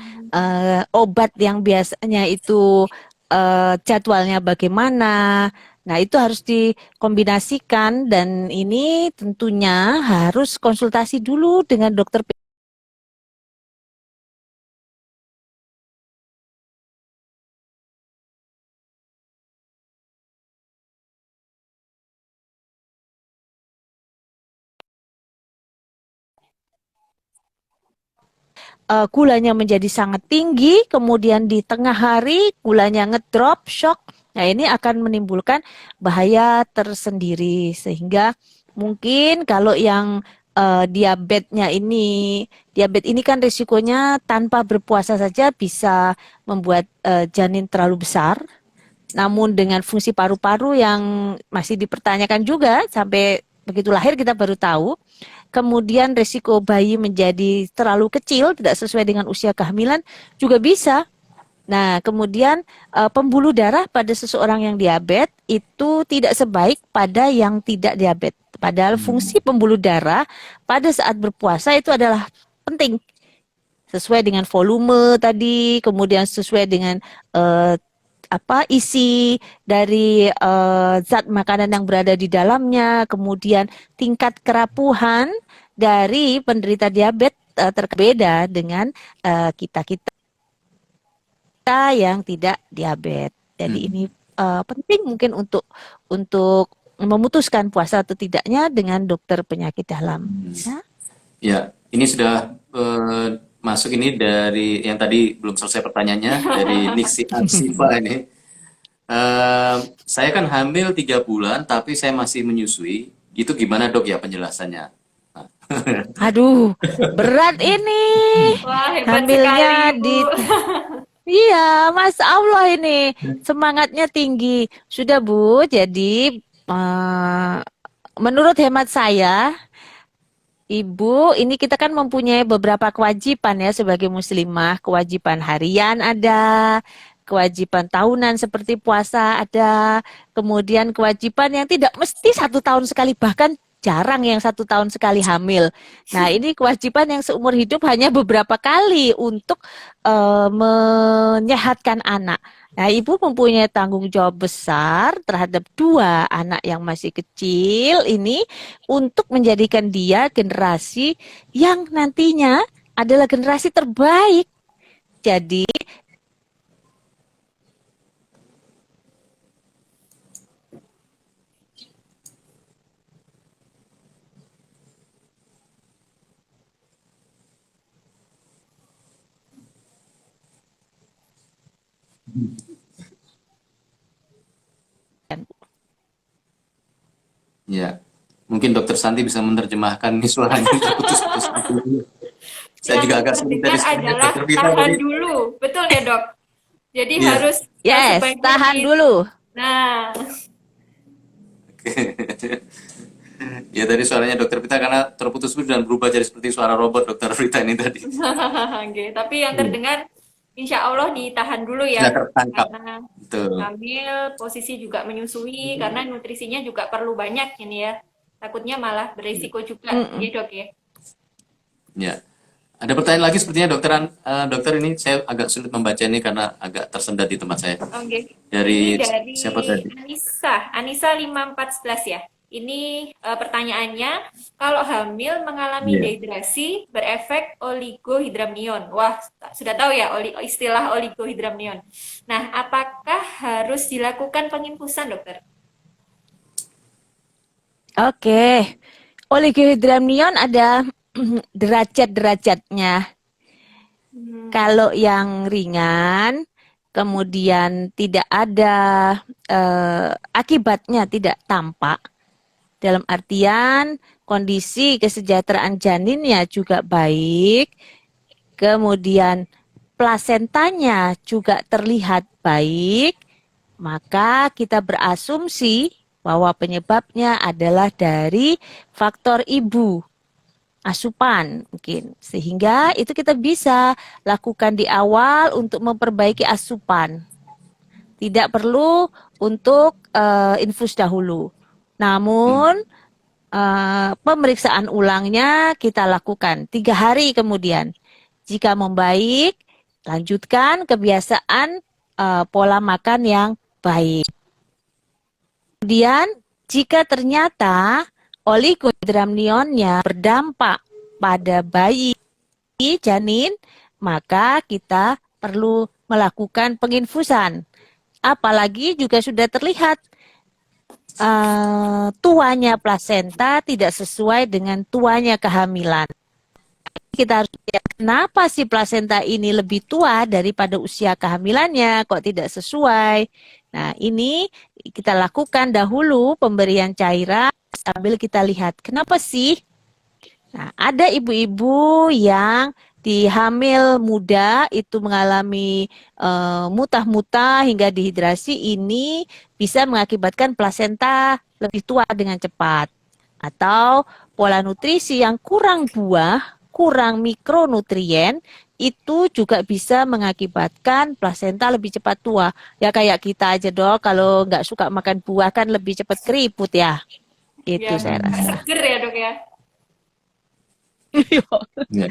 C: obat yang biasanya itu jadwalnya bagaimana. Nah, itu harus dikombinasikan dan ini tentunya harus konsultasi dulu dengan dokter. Gulanya menjadi sangat tinggi, kemudian di tengah hari gulanya ngedrop, shock. Nah, ini akan menimbulkan bahaya tersendiri sehingga mungkin kalau yang diabetes ini kan risikonya tanpa berpuasa saja bisa membuat janin terlalu besar. Namun dengan fungsi paru-paru yang masih dipertanyakan juga sampai begitu lahir kita baru tahu. Kemudian risiko bayi menjadi terlalu kecil, tidak sesuai dengan usia kehamilan juga bisa. Nah, kemudian pembuluh darah pada seseorang yang diabetes itu tidak sebaik pada yang tidak diabetes. Padahal fungsi pembuluh darah pada saat berpuasa itu adalah penting. Sesuai dengan volume tadi, kemudian sesuai dengan isi dari zat makanan yang berada di dalamnya, kemudian tingkat kerapuhan dari penderita diabetes terbeda dengan kita-kita yang tidak diabetes. Jadi ini penting mungkin untuk memutuskan puasa atau tidaknya dengan dokter penyakit dalam. Ya.
B: Ya, ini sudah masuk ini dari yang tadi belum selesai pertanyaannya dari Nixi Ansifa ini. Saya kan hamil 3 bulan, tapi saya masih menyusui. Itu gimana dok ya penjelasannya?
C: Aduh, berat ini.
A: Wah, hebat
C: Hamilnya
A: sekali,
C: di
A: Bu.
C: Iya, Mas Allah ini semangatnya tinggi. Sudah Bu, jadi menurut hemat saya, Ibu, ini kita kan mempunyai beberapa kewajiban ya sebagai muslimah. Kewajiban harian ada, kewajiban tahunan seperti puasa ada, kemudian kewajiban yang tidak mesti 1 tahun sekali, bahkan jarang yang 1 tahun sekali hamil. Nah, ini kewajiban yang seumur hidup hanya beberapa kali untuk menyehatkan anak. Nah, ibu mempunyai tanggung jawab besar terhadap 2 anak yang masih kecil ini untuk menjadikan dia generasi yang nantinya adalah generasi terbaik. Jadi,
B: Ya, mungkin dokter Santi bisa menerjemahkan ini suaranya terputus-putus. Saya juga agak sulit dari
A: Yang adalah
B: dokter Vita
A: tahan
B: tadi.
A: dulu. Betul ya, Dok? Jadi
B: Iya.
A: harus
C: yes,
A: sebaiknya
C: tahan dulu.
A: Nah,
B: Ya tadi suaranya dokter Vita karena terputus-putus dan berubah jadi seperti suara robot dokter Vita ini tadi.
A: oke. Tapi yang terdengar insya Allah ditahan dulu
B: Sudah
A: ya.
B: tertangkap.
A: Karena
B: Betul.
A: hamil, posisi juga menyusui, karena nutrisinya juga perlu banyak ini ya. Takutnya malah berisiko juga, ya Dok ya.
B: Ya. Ada pertanyaan lagi sepertinya dokter ini saya agak sulit membaca ini karena agak tersendat di tempat saya.
A: Oke.
B: Dari
A: Ini dari
B: siapa tadi?
A: Anissa 5411 ya. Ini pertanyaannya, kalau hamil mengalami
B: Iya.
A: dehidrasi berefek oligohidramnion. Wah, sudah tahu ya istilah oligohidramnion. Nah, apakah harus dilakukan penginfusan, dokter?
C: Oke, oligohidramnion ada derajat-derajatnya. Kalau yang ringan, kemudian tidak ada akibatnya, tidak tampak. Dalam artian kondisi kesejahteraan janinnya juga baik, kemudian plasentanya juga terlihat baik, maka kita berasumsi bahwa penyebabnya adalah dari faktor ibu, asupan mungkin. Sehingga itu kita bisa lakukan di awal untuk memperbaiki asupan. Tidak perlu untuk infus dahulu. Namun pemeriksaan ulangnya kita lakukan 3 hari kemudian. Jika membaik, lanjutkan kebiasaan pola makan yang baik. Kemudian jika ternyata oligohidramnionnya berdampak pada bayi janin, maka kita perlu melakukan penginfusan. Apalagi juga sudah terlihat tuanya plasenta tidak sesuai dengan tuanya kehamilan. Kita harus lihat kenapa si plasenta ini lebih tua daripada usia kehamilannya, kok tidak sesuai. Nah, ini kita lakukan dahulu pemberian cairan sambil kita lihat kenapa sih Nah, ada ibu-ibu yang di hamil muda itu mengalami muntah-muntah hingga dehidrasi, ini bisa mengakibatkan plasenta lebih tua dengan cepat. Atau pola nutrisi yang kurang buah, kurang mikronutrien, itu juga bisa mengakibatkan plasenta lebih cepat tua. Ya kayak kita aja dok, kalau nggak suka makan buah kan lebih cepat keriput ya.
A: Ya,
C: Itu saya
A: nggak
C: rasa.
A: seger ya dok ya.
B: Ya.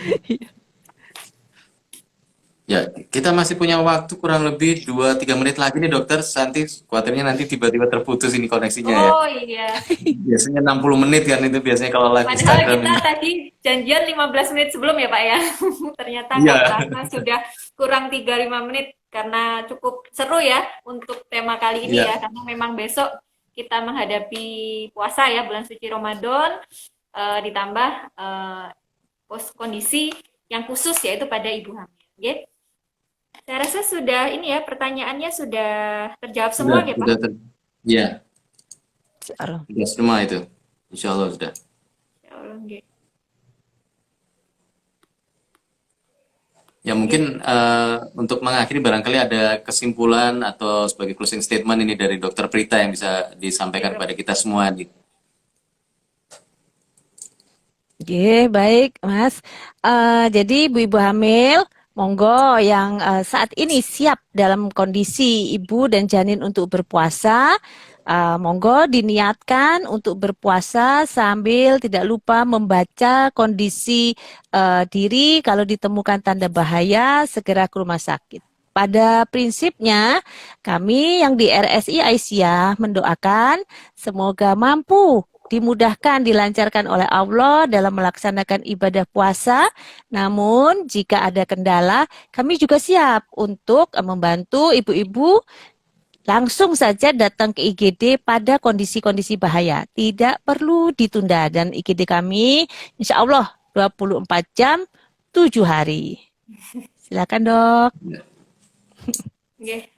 B: Ya, kita masih punya waktu kurang lebih 2-3 menit lagi nih dokter. Santi, khawatirnya nanti tiba-tiba terputus ini koneksinya ya.
A: Oh iya.
B: Biasanya 60 menit kan itu biasanya kalau live
A: Padahal
B: Instagram
A: kita
B: ini.
A: tadi janjian 15 menit sebelum ya Pak ya. Ternyata nggak
B: Iya.
A: terasa sudah kurang 35 menit karena cukup seru ya untuk tema kali ini
B: Iya.
A: ya. Karena memang besok kita menghadapi puasa ya, bulan suci Ramadan, ditambah kondisi yang khusus yaitu pada ibu hamil. Ya. Saya rasa sudah ini ya, pertanyaannya sudah terjawab semua ya Pak.
B: Iya,
C: Sekarang.
B: sudah semua itu. Insya Allah sudah.
A: Ya Allah, nggih.
B: Ya mungkin untuk mengakhiri barangkali ada kesimpulan atau sebagai closing statement ini dari Dokter Prita yang bisa disampaikan
A: Nggih, Dok.
B: kepada kita semua nih.
C: Oke, baik, Mas. Jadi ibu-ibu hamil, monggo yang saat ini siap dalam kondisi ibu dan janin untuk berpuasa, monggo diniatkan untuk berpuasa sambil tidak lupa membaca kondisi diri. Kalau ditemukan tanda bahaya, segera ke rumah sakit. Pada prinsipnya, kami yang di RSI Aisyah mendoakan semoga mampu dimudahkan, dilancarkan oleh Allah dalam melaksanakan ibadah puasa. Namun, jika ada kendala, kami juga siap untuk membantu ibu-ibu langsung saja datang ke IGD pada kondisi-kondisi bahaya. Tidak perlu ditunda dan IGD kami insya Allah 24 jam, 7 hari. Silakan dok.
A: Oke,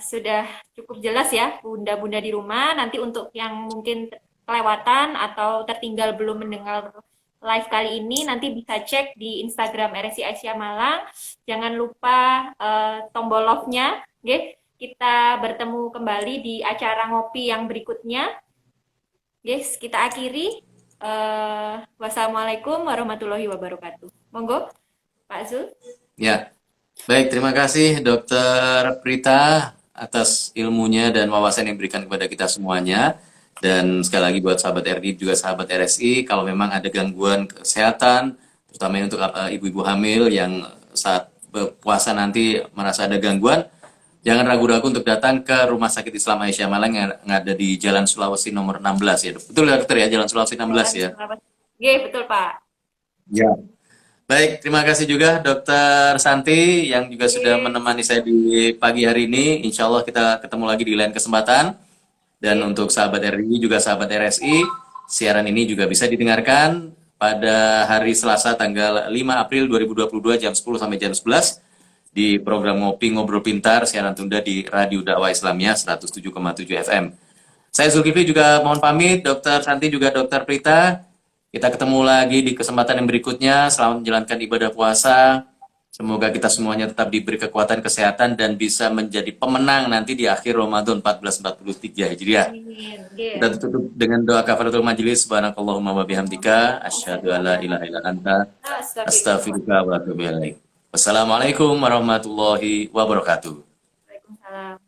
A: sudah cukup jelas ya, bunda-bunda di rumah. Nanti untuk yang mungkin kelewatan atau tertinggal belum mendengar live kali ini, nanti bisa cek di Instagram RSI Aisyah Malang. Jangan lupa tombol love-nya. Oke, kita bertemu kembali di acara ngopi yang berikutnya. Guys, kita akhiri. Wassalamualaikum warahmatullahi wabarakatuh. Monggo, Pak Zul.
B: Ya, baik, terima kasih Dokter Prita atas ilmunya dan wawasan yang diberikan kepada kita semuanya. Dan sekali lagi buat sahabat RD juga sahabat RSI, kalau memang ada gangguan kesehatan, terutama untuk ibu-ibu hamil yang saat puasa nanti merasa ada gangguan, jangan ragu-ragu untuk datang ke Rumah Sakit Islam Aisyah Malang yang ada di Jalan Sulawesi nomor 16 ya. Betul ya dokter ya, Jalan Sulawesi 16 ya.
A: Oke, betul Pak.
B: Ya. Baik, terima kasih juga Dokter Santi yang juga sudah menemani saya di pagi hari ini. Insya Allah kita ketemu lagi di lain kesempatan. Dan untuk sahabat RI juga sahabat RSI, siaran ini juga bisa didengarkan pada hari Selasa tanggal 5 April 2022 jam 10 sampai jam 11 di program Ngopi Ngobrol Pintar, siaran tunda di Radio Dakwah Islamiyah 107,7 FM. Saya Zulkifli juga mohon pamit, Dokter Santi juga Dokter Prita. Kita ketemu lagi di kesempatan yang berikutnya. Selamat menjalankan ibadah puasa. Semoga kita semuanya tetap diberi kekuatan kesehatan dan bisa menjadi pemenang nanti di akhir Ramadan 1443 Hijriah. Kita tutup dengan doa kafaratul majelis. Subhanakallahumma wa bihamdika asyhadu alla ilaha illa anta astaghfiruka wa atubu ilaik. Wassalamualaikum warahmatullahi wabarakatuh.
A: Waalaikumsalam.